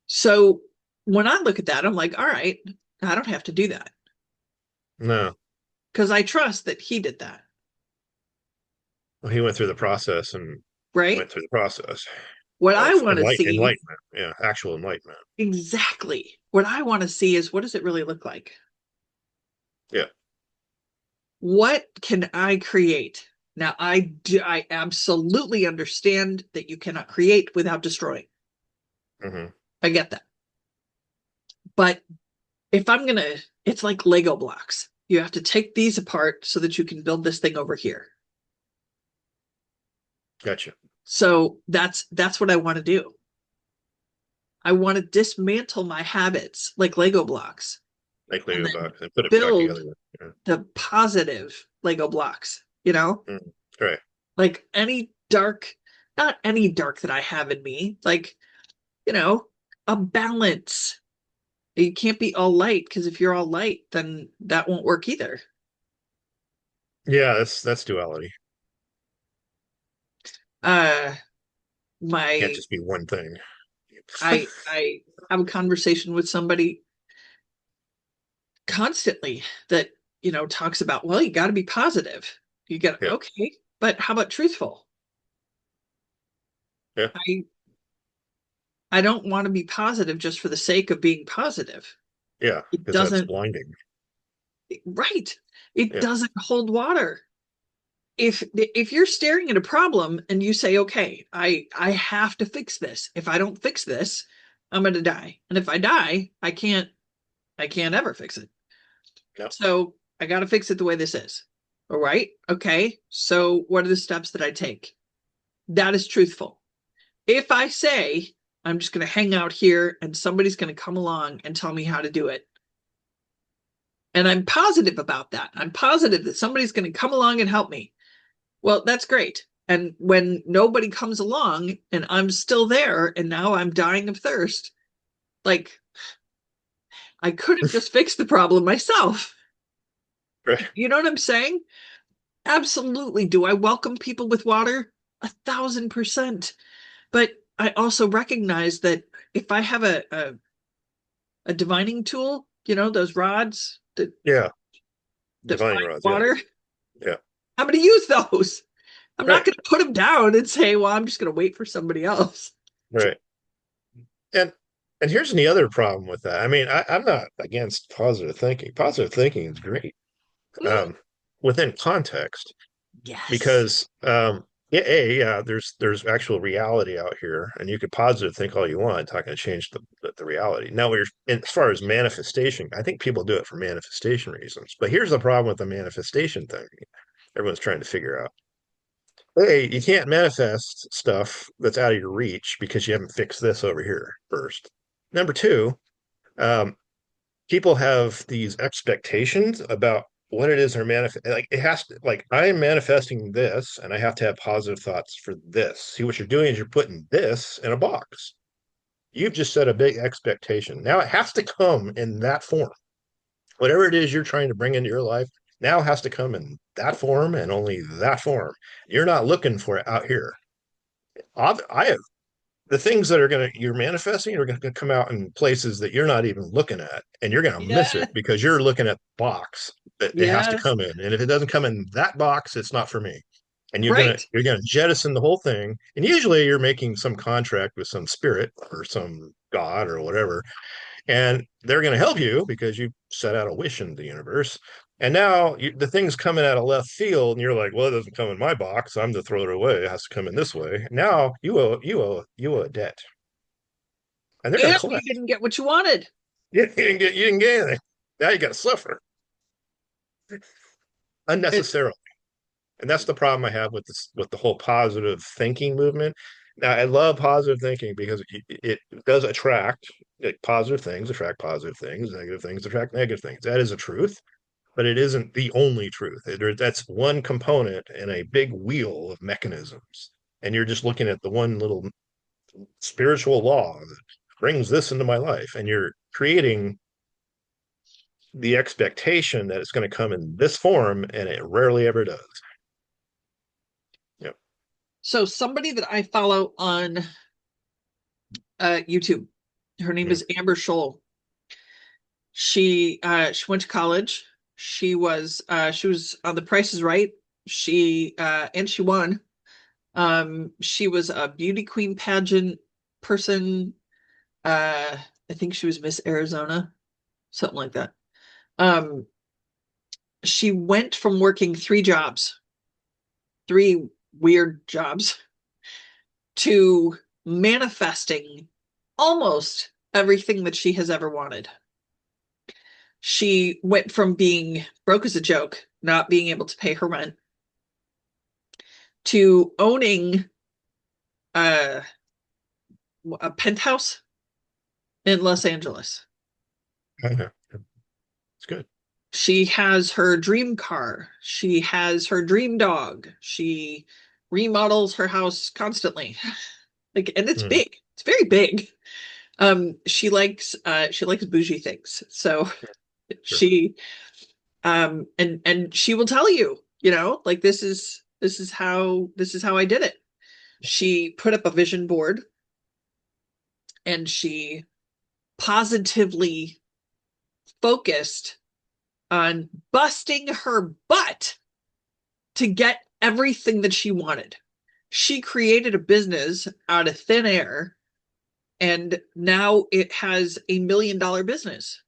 So when I look at that, I'm like, all right, I don't have to do that No. because I trust that he did that, Well, he went through the process and right? went through the process What I of want to see enlightenment. Yeah. Actual enlightenment. exactly what I want to see is what does it really look like? Yeah. What can I create? Now, I absolutely understand that you cannot create without destroying. Hmm. I get that. But if I'm gonna, it's like Lego blocks. You have to take these apart so that you can build this thing over here. Gotcha. So that's what I want to do. I want to dismantle my habits like Lego blocks Like and Lego then box and put it back build together. Yeah. the positive Lego blocks, you know? Mm. Right. Like any dark, not any dark that I have in me, like, you know, a balance. You can't be all light because if you're all light, then that won't work either. Yeah, that's duality. Uh Can't my just be one thing. I have a conversation with somebody constantly that, talks about, well, you got to be positive. You got Yeah. okay, but how about truthful? Yeah. I I don't want to be positive just for the sake of being positive. Yeah. It Because that's doesn't, blinding. right. It Yeah. doesn't hold water. If you're staring at a problem and you say, okay, I have to fix this. If I don't fix this, I'm going to die. And if I die, I can't ever fix it. No. So I got to fix it the way this is. All right. Okay. So what are the steps that I take? That is truthful. If I say I'm just going to hang out here and somebody's going to come along and tell me how to do it, and I'm positive about that, I'm positive that somebody's going to come along and help me. Well, that's great. And when nobody comes along and I'm still there and now I'm dying of thirst, like I could have just fixed the problem myself. Right. You know what I'm saying? Absolutely. Do I welcome people with water? 1,000%. But I also recognize that if I have a divining tool, those rods Yeah. that Divining find rods. Yeah. water, Yeah. I'm going to use those. I'm not Right. going to put them down and say, well, I'm just going to wait for somebody else. Right. And and here's the other problem with that. I mean, I'm not against positive thinking. Positive thinking is great, Mm, um, within context, yes. because yeah, yeah, there's actual reality out here, and you could positive think all you want. It's not going to change the reality. Now, as far as manifestation, I think people do it for manifestation reasons. But here's the problem with the manifestation thing. Everyone's trying to figure out. Hey, you can't manifest stuff that's out of your reach because you haven't fixed this over here first. Number two, um, people have these expectations about what it is they're manifest. Like it has to, like I am manifesting this, and I have to have positive thoughts for this. See, what you're doing is you're putting this in a box. You've just set a big expectation. Now it has to come in that form. Whatever it is you're trying to bring into your life now has to come in that form and only that form. You're not looking for it out here. I have the things that you're manifesting are going to come out in places that you're not even looking at, and you're going to miss Yeah. it because you're looking at the box that it has to Yes. come in, and if it doesn't come in that box, it's not for me. And Right. you're gonna jettison the whole thing, and usually you're making some contract with some spirit or some god or whatever, and they're going to help you because you set out a wish in the universe. And now the thing's coming out of left field, and you're like, "Well, it doesn't come in my box. I'm to throw it away. It has to come in this way." Now you owe a debt, and they're going to And you collect. didn't get what you wanted. You didn't get anything. Now you got to suffer It, unnecessarily, and that's the problem I have with this with the whole positive thinking movement. Now I love positive thinking because it does attract, like, positive things, negative things attract negative things. That is a truth, but it isn't the only truth. That's one component in a big wheel of mechanisms. And you're just looking at the one little spiritual law that brings this into my life. And you're creating the expectation that it's going to come in this form, and it rarely ever does. Yep. so somebody that I follow on YouTube, her name Mm. is Amber Scholl. She went to college. She was on The Price is Right. She won. She was a beauty queen pageant person. I think she was Miss Arizona, something like that. Um, she went from working three weird jobs, to manifesting almost everything that she has ever wanted. She went from being broke as a joke, not being able to pay her rent, to owning a, a penthouse in Los Angeles. Okay. It's good. She has her dream car. She has her dream dog. She remodels her house constantly. Like, and it's Mm, big. It's very big. She likes bougie things. So sure. she and she will tell you, like this is how I did it. She put up a vision board and she positively focused on busting her butt to get everything that she wanted. She created a business out of thin air, and now it has $1 million business.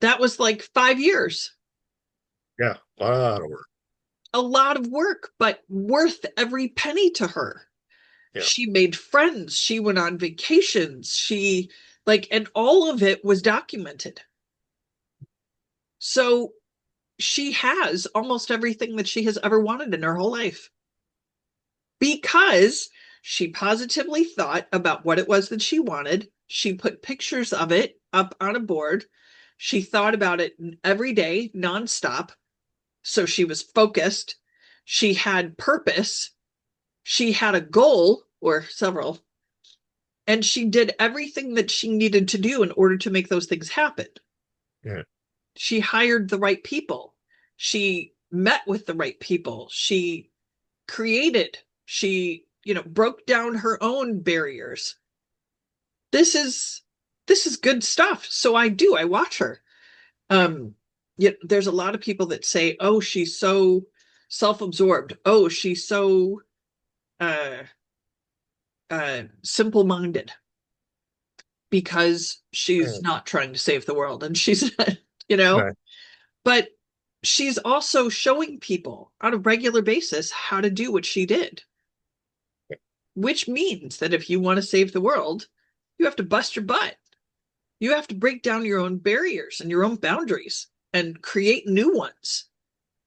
That was like 5 years. Yeah, a lot of work. A lot of work, but worth every penny to her. Yeah. She made friends. She went on vacations. And all of it was documented. So she has almost everything that she has ever wanted in her whole life because she positively thought about what it was that she wanted. She put pictures of it up on a board. She thought about it every day, nonstop. So she was focused. She had purpose. She had a goal or several, and she did everything that she needed to do in order to make those things happen. Yeah. She hired the right people. She met with the right people. She created. She, broke down her own barriers. This is this is good stuff. So I watch her. Yet there's a lot of people that say, "Oh, she's so self-absorbed. Oh, she's so uh simple-minded because she's Right. not trying to save the world." And she's, you know, Right. but she's also showing people on a regular basis how to do what she did, which means that if you want to save the world, you have to bust your butt. You have to break down your own barriers and your own boundaries and create new ones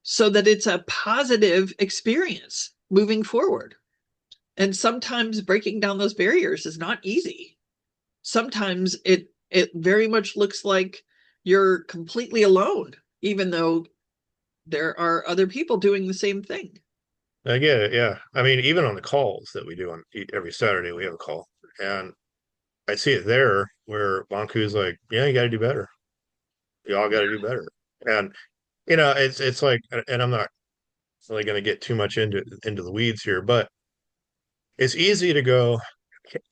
so that it's a positive experience moving forward. And sometimes breaking down those barriers is not easy. Sometimes it very much looks like you're completely alone, even though there are other people doing the same thing. I get it. Yeah. I mean, even on the calls that we do on every Saturday, we have a call, and I see it there where Bonku's like, "Yeah, you got to do better. You all got to do better." And it's like, and I'm not really going to get too much into the weeds here, but it's easy to go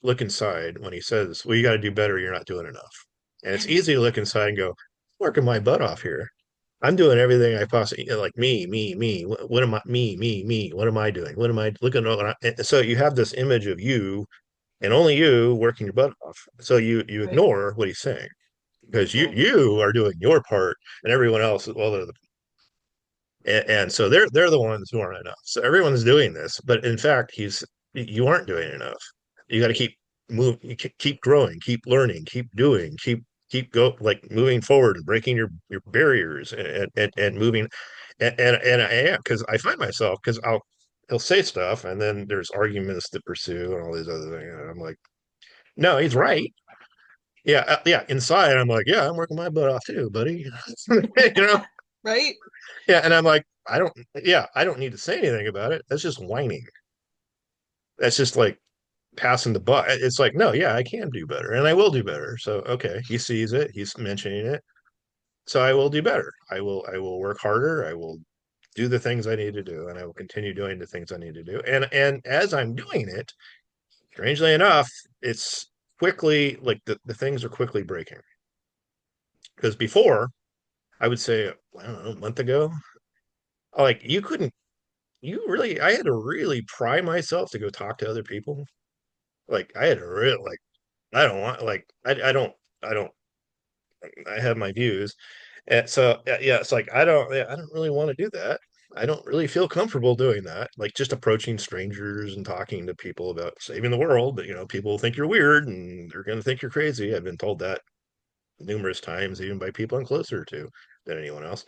look inside when he says, "Well, you got to do better. You're not doing enough." And it's easy to look inside and go, "I'm working my butt off here. I'm doing everything I possibly like me. What am I? Me. What am I doing? What am I looking at?" And so you have this image of you and only you working your butt off. So you Right. ignore what he's saying because you are doing your part and everyone else, well, and so they're the ones who aren't enough. So everyone's doing this, but in fact, you aren't doing enough. You got to keep moving, keep growing, keep learning, keep doing, keep go like moving forward and breaking your barriers and moving. And I am because I find myself because he'll say stuff and then there's arguments to pursue and all these other things. And I'm like, no, he's right. Yeah, yeah. Inside, I'm like, yeah, I'm working my butt off too, buddy. you know, Right? yeah. And I'm like, I don't need to say anything about it. That's just whining. That's just like passing the buck. It's like, no, yeah, I can do better, and I will do better. So, okay, he sees it. He's mentioning it. So I will do better. I will work harder. I will do the things I need to do, and I will continue doing the things I need to do. And as I'm doing it, strangely enough, it's quickly like the things are quickly breaking. Because before, I would say, I don't know, a month ago, like I had to really pry myself to go talk to other people. Like I had to really like I don't want like I don't I have my views. And so yeah, it's like I don't really want to do that. I don't really feel comfortable doing that. Like just approaching strangers and talking to people about saving the world, but people think you're weird and they're going to think you're crazy. I've been told that numerous times, even by people I'm closer to than anyone else.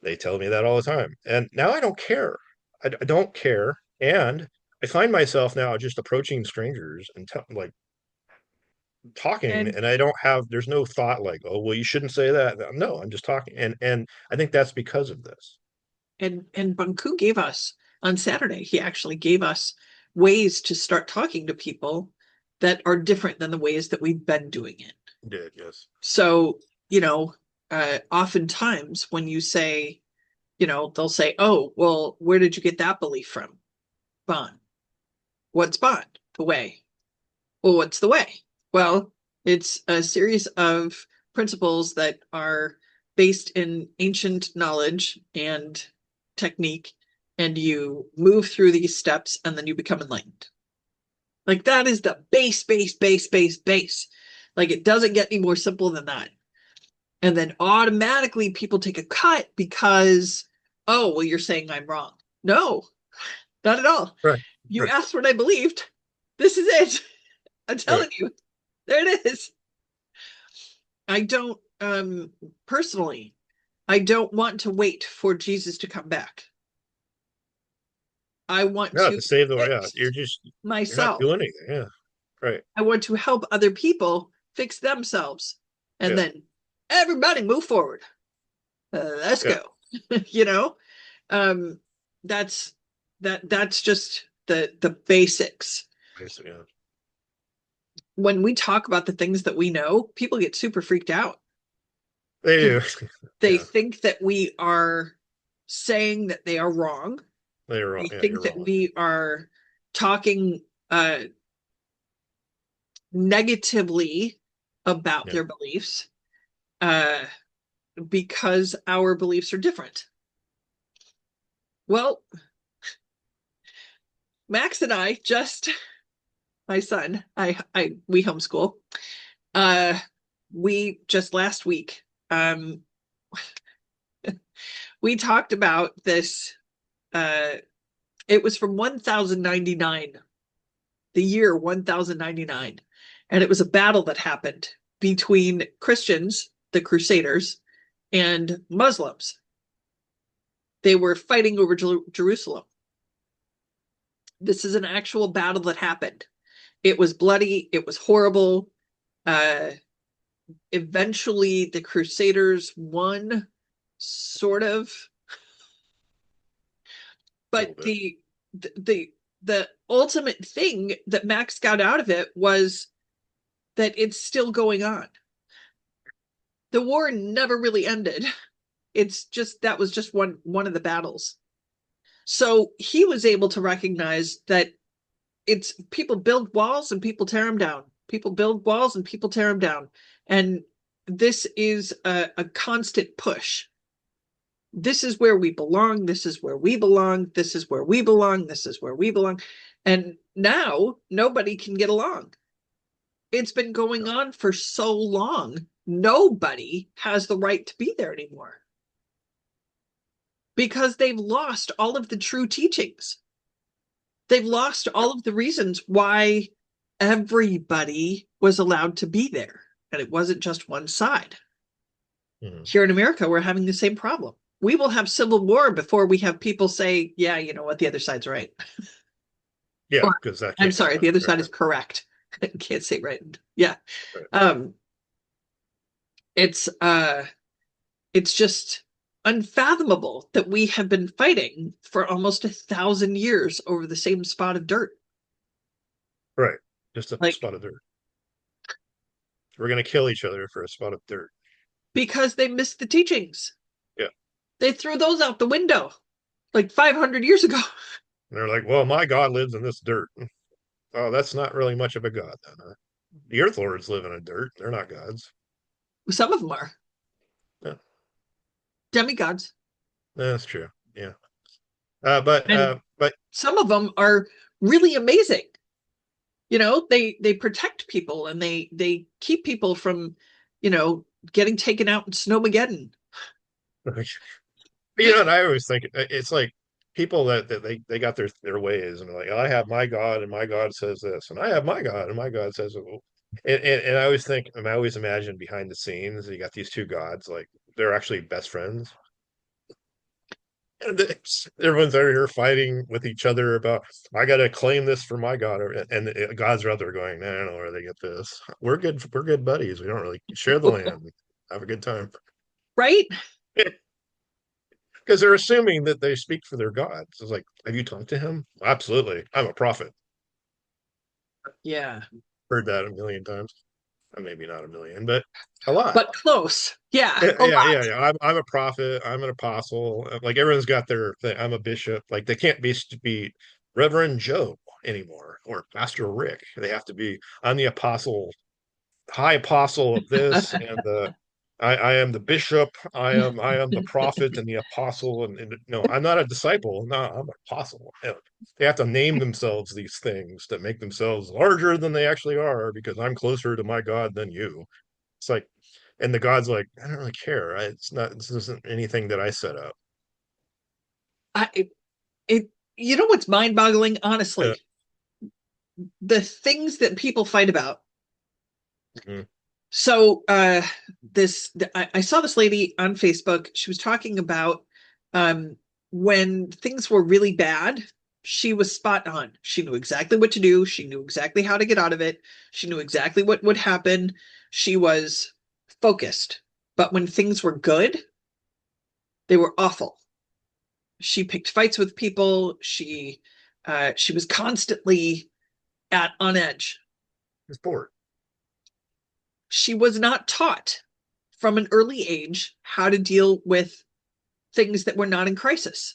They tell me that all the time. And now I don't care. I don't care. And I find myself now just approaching strangers and like talking, And and I don't have, there's no thought like, oh, well, you shouldn't say that. No, I'm just talking. And I think that's because of this. and Bunku gave us on Saturday, he actually gave us ways to start talking to people that are different than the ways that we've been doing it. Did, yes. So, you know, oftentimes when you say, they'll say, oh, well, where did you get that belief from? Bond. What's Bond? The way. Well, what's the way? Well, it's a series of principles that are based in ancient knowledge and technique, and you move through these steps and then you become enlightened. Like that is the base, base, base, base, base. Like it doesn't get any more simple than that. And then automatically people take a cut because, oh, well, you're saying I'm wrong. No, not at all. Right. You Right. asked what I believed. This is it. I'm Right. telling you. There it is. I don't, personally, I don't want to wait for Jesus to come back. I want Yeah, to to save the, yeah, fix you're not myself. doing anything. Yeah. Right. I want to help other people fix themselves. And Yeah. then everybody move forward. Let's Yeah. go. you know, um, that's that's just the basics. Basically, yeah. When we talk about the things that we know, people get super freaked out. They do. They Yeah. think that we are saying that they are wrong. They're wrong. They Yeah, think you're that wrong. we are talking negatively about Yeah. their beliefs uh, because our beliefs are different. Well, Max and I just, my son, we homeschool. Uh, we just last week, we talked about this. Uh, it was from 1099, the year 1099, and it was a battle that happened between Christians, the Crusaders, and Muslims. They were fighting over Jerusalem. This is an actual battle that happened. It was bloody. It was horrible. Uh, Eventually, the Crusaders won, sort of. A But little bit. the ultimate thing that Max got out of it was that it's still going on. The war never really ended. It's just that was just one of the battles. So he was able to recognize that it's people build walls and people tear them down. People build walls and people tear them down. And this is a constant push. This is where we belong. This is where we belong. This is where we belong. This is where we belong. And now nobody can get along. It's been going Yeah. on for so long. Nobody has the right to be there anymore because they've lost all of the true teachings. They've lost all of the reasons why everybody was allowed to be there. And it wasn't just one side. Mhm. Here in America, we're having the same problem. We will have civil war before we have people say, yeah, you know what, the other side's right. Yeah, Or because that I'm can't sorry, happen. the other Right. side is correct. I can't say right. Yeah. Right. Um, it's it's just unfathomable that we have been fighting for almost 1,000 years over the same spot of dirt. Right. Just a Like spot of dirt. We're gonna kill each other for a spot of dirt. because they missed the teachings. Yeah. They threw those out the window like 500 years ago. And they're like, well, my God lives in this dirt. Oh, that's not really much of a God then. Huh? The Earth Lords live in a dirt. They're not gods. Some of them are Yeah, demigods, that's true. Yeah. Uh, but and uh, but some of them are really amazing. They protect people and they keep people from, getting taken out in Snowmageddon. and I always think it's like people that they got their ways, and they're like, I have my God and my God says this, and I have my God and my God says, oh. And I always think, I always imagine behind the scenes, you got these two gods, like they're actually best friends. And everyone's out here fighting with each other about, I got to claim this for my god. And the gods are out there going, I don't know where they get this. We're good buddies. We don't really share the land. Have a good time. Right? Because they're assuming that they speak for their gods. It's like, have you talked to him? Absolutely. I'm a prophet. Yeah. Heard that a million times. Maybe not a million, but a lot. But close. Yeah, Yeah, a yeah, lot. yeah, yeah. I'm a prophet. I'm an apostle. Like everyone's got their thing. I'm a bishop. Like they can't be Reverend Joe anymore or Pastor Rick. They have to be. I'm the apostle, high apostle of this, and the I am the bishop. I am the prophet and the apostle. And no, I'm not a disciple. No, I'm an apostle. And they have to name themselves these things to make themselves larger than they actually are because I'm closer to my God than you. It's like, and the God's like, I don't really care. It's not, this isn't anything that I set up. I it you know what's mind-boggling, Uh, honestly? The things that people fight about. mhm. So I saw this lady on Facebook. She was talking about um when things were really bad, she was spot on. She knew exactly what to do. She knew exactly how to get out of it. She knew exactly what would happen. She was focused. But when things were good, they were awful. She picked fights with people. She was constantly at on edge. It's bored. She was not taught from an early age how to deal with things that were not in crisis.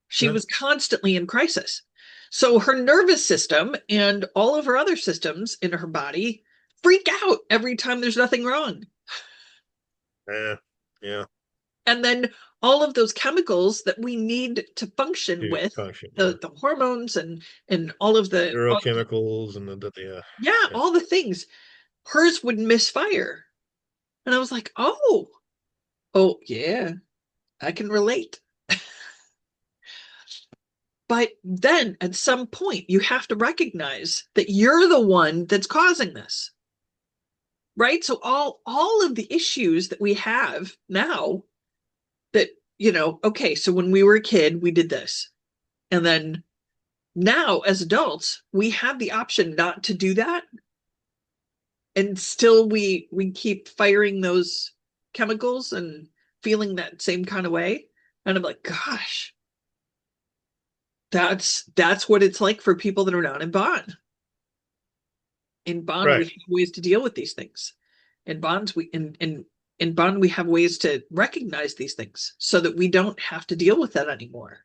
She Yeah. was constantly in crisis. So her nervous system and all of her other systems in her body freak out every time there's nothing wrong. Yeah. Yeah. And then all of those chemicals that we need to function To with, function. Yeah. the hormones and all of Neurochemicals and yeah. yeah, Yeah. all the things, hers would misfire. And I was like, oh yeah, I can relate. But then at some point, you have to recognize that you're the one that's causing this, right? So all of the issues that we have now that, okay, so when we were a kid, we did this. And then now as adults, we have the option not to do that. And still we keep firing those chemicals and feeling that same kind of way. And I'm like, gosh, that's what it's like for people that are not in bond. In bond, we Right. have ways to deal with these things. In bonds, in bond, we have ways to recognize these things so that we don't have to deal with that anymore.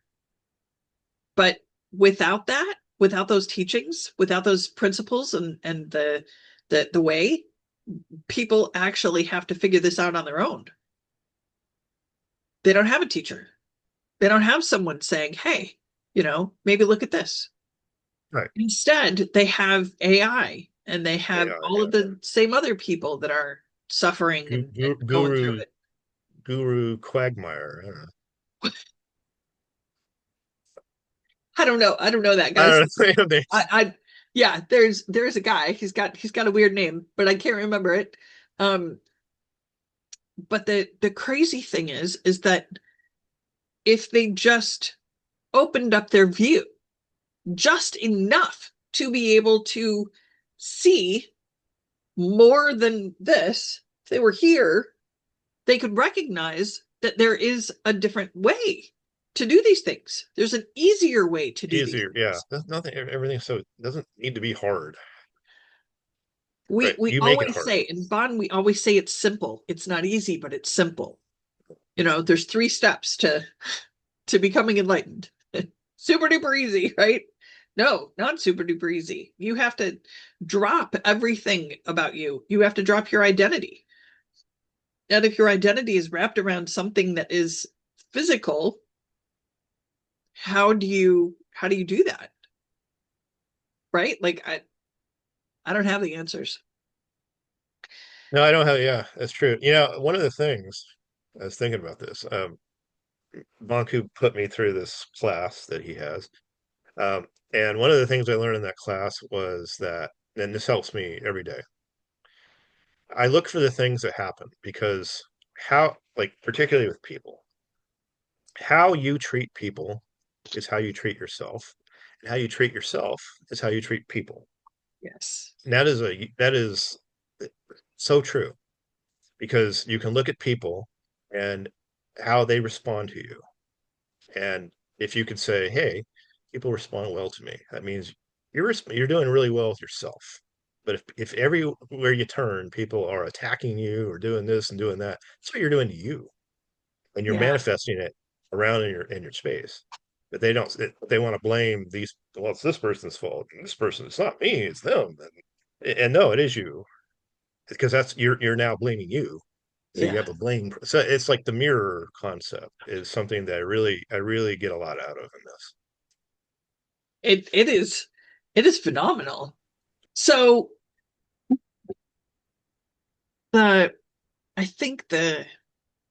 But without that, without those teachings, without those principles and the way, people actually have to figure this out on their own. They don't have a teacher. They don't have someone saying, hey, maybe look at this. Right. Instead, they have AI and they have AI. all Yeah. of the same other people that are suffering and going through Guru, it. Guru Quagmire. I don't know. I don't know. I don't know that I guy's. don't know. I yeah, there's a guy. He's got a weird name, but I can't remember it. Um, but the crazy thing is that if they just opened up their view just enough to be able to see more than this, if they were here, they could recognize that there is a different way to do these things. There's an easier way to do these Easier. Yeah. things. That's nothing. Everything. So it doesn't need to be hard. We Right. we You make it always hard. say in bond, we always say it's simple. It's not easy, but it's simple. There's 3 steps to becoming enlightened. Super duper easy, right? No, not super duper easy. You have to drop everything about you. You have to drop your identity. And if your identity is wrapped around something that is physical, how do you do that? Right? Like I don't have the answers. No, I don't have. Yeah, that's true. One of the things I was thinking about this. Banku put me through this class that he has. And one of the things I learned in that class was that and this helps me every day. I look for the things that happen because how, like, particularly with people, how you treat people is how you treat yourself, and how you treat yourself is how you treat people. Yes. And that is so true because you can look at people and how they respond to you. And if you could say, "Hey, people respond well to me," that means you're doing really well with yourself. But if everywhere you turn, people are attacking you or doing this and doing that, that's what you're doing to you, and you're Yeah. manifesting it around in your space. But they want to blame these. Well, it's this person's fault. And this person, it's not me, it's them. And no, it is you because that's you're now blaming you. So you Yeah. have a blame. So it's like the mirror concept is something that I really get a lot out of in this. It is phenomenal. So the I think the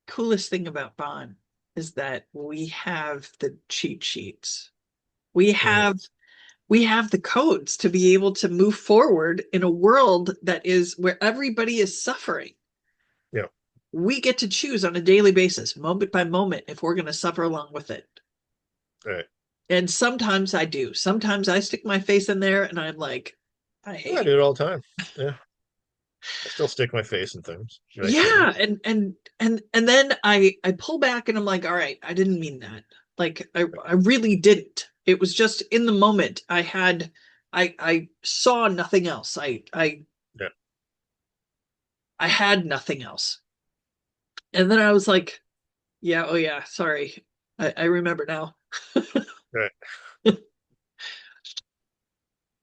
coolest thing about Bond is that we have the cheat sheets. We Mhm. have we have the codes to be able to move forward in a world that is where everybody is suffering. Yeah, We get to choose on a daily basis, moment by moment, if we're going to suffer along with it. right. And sometimes I do. Sometimes I stick my face in there and I'm like, I Well, I hate do it. it all the time. Yeah, I still stick my face in things that I shouldn't. Yeah, and then I pull back and I'm like, all right, I didn't mean that. Like I really didn't. It was just in the moment. I saw nothing else. Yeah, I had nothing else. And then I was like, yeah, oh yeah, sorry. I remember now. right.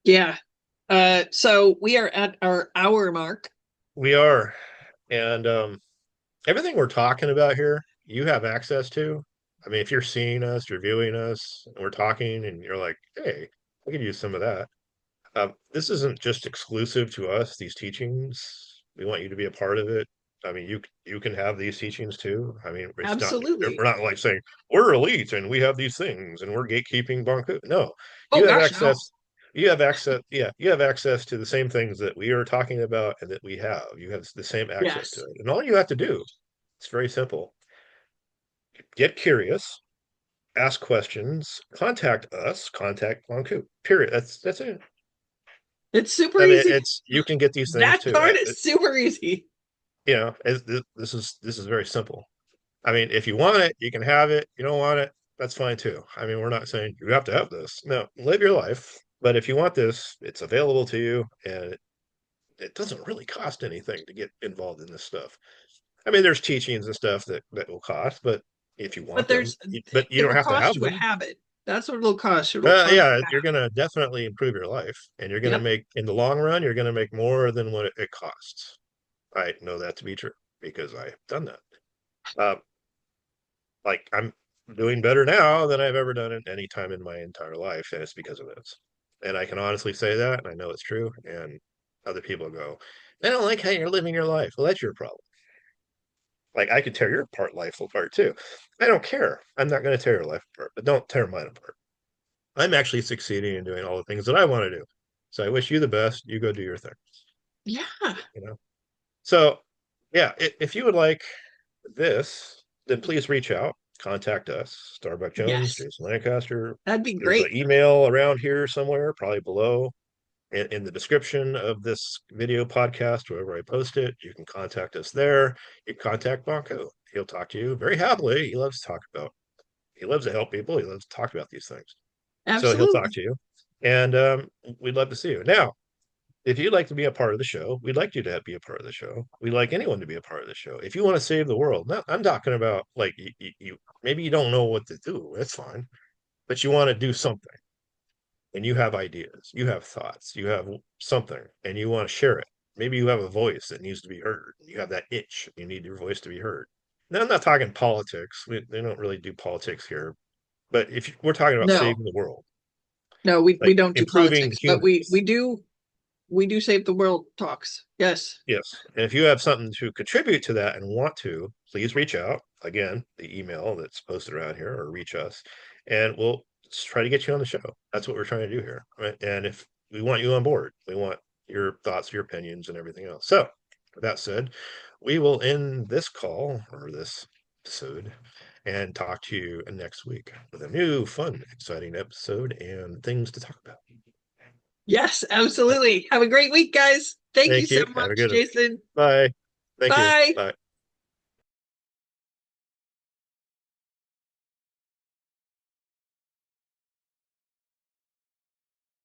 Yeah. So we are at our hour mark. We are, and everything we're talking about here, you have access to. I mean, if you're seeing us, you're viewing us, and we're talking, and you're like, "Hey, I could use some of that." This isn't just exclusive to us, these teachings. We want you to be a part of it. I mean, you can have these teachings too. I mean, it's not Absolutely. we're not like saying we're elite and we have these things and we're gatekeeping Banku. No, Oh you have gosh, no. access. You have access. Yeah, you have access to the same things that we are talking about and that we have. You have the same access to Yes. it, and all you have to do, it's very simple. Get curious, ask questions, contact us, contact Banku. Period. That's it. It's super I mean, easy. it's you can get these things That too. part is super easy. This is very simple. I mean, if you want it, you can have it. You don't want it, that's fine too. I mean, we're not saying you have to have this. No, live your life. But if you want this, it's available to you, and it doesn't really cost anything to get involved in this stuff. I mean, there's teachings and stuff that will cost, but if you But want them, there's but you it don't will have to cost have you a them. habit. That's what it'll cost. It'll cost Yeah, you a you're habit. gonna definitely improve your life, and you're gonna Yep. make in the long run, you're gonna make more than what it costs. I know that to be true because I've done that. Uh, like I'm doing better now than I've ever done at any time in my entire life, and it's because of this. And I can honestly say that, and I know it's true. And other people go, "I don't like how you're living your life." Well, that's your problem. Like I could tear your part life apart too. I don't care. I'm not going to tear your life apart, but don't tear mine apart. I'm actually succeeding in doing all the things that I want to do. So I wish you the best. You go do your thing. Yeah. You know. So yeah, if you would like this, then please reach out, contact us, Starbuck Jones, Yes. Jason Lancaster. That'd be There's an great. email around here somewhere, probably below in the description of this video podcast, wherever I post it. You can contact us there. You can contact Bonko. He'll talk to you very happily. He loves to help people. He loves to talk about these things. So he'll talk Absolutely. to you. And we'd love to see you. Now, if you'd like to be a part of the show, we'd like you to be a part of the show. We'd like anyone to be a part of the show. If you want to save the world, no, I'm talking about like you maybe you don't know what to do. That's fine, but you want to do something, and you have ideas, you have thoughts, you have something, and you want to share it. Maybe you have a voice that needs to be heard. You have that itch. You need your voice to be heard. Now, I'm not talking politics. They don't really do politics here. But if we're talking about No. saving the world, No, we like don't do improving politics, but we humans, do save the world talks. Yes. yes. And if you have something to contribute to that and want to, please reach out. Again, the email that's posted around here or reach us and we'll try to get you on the show. That's what we're trying to do here. Right. And if we want you on board, we want your thoughts, your opinions, and everything else. So, with that said, we will end this call or this episode and talk to you next week with a new, fun, exciting episode and things to talk about. Yes, absolutely. Have a great week, guys. Thank you Thank so you. Have a much, good one. Jason. Bye. Thank you. Bye. Bye.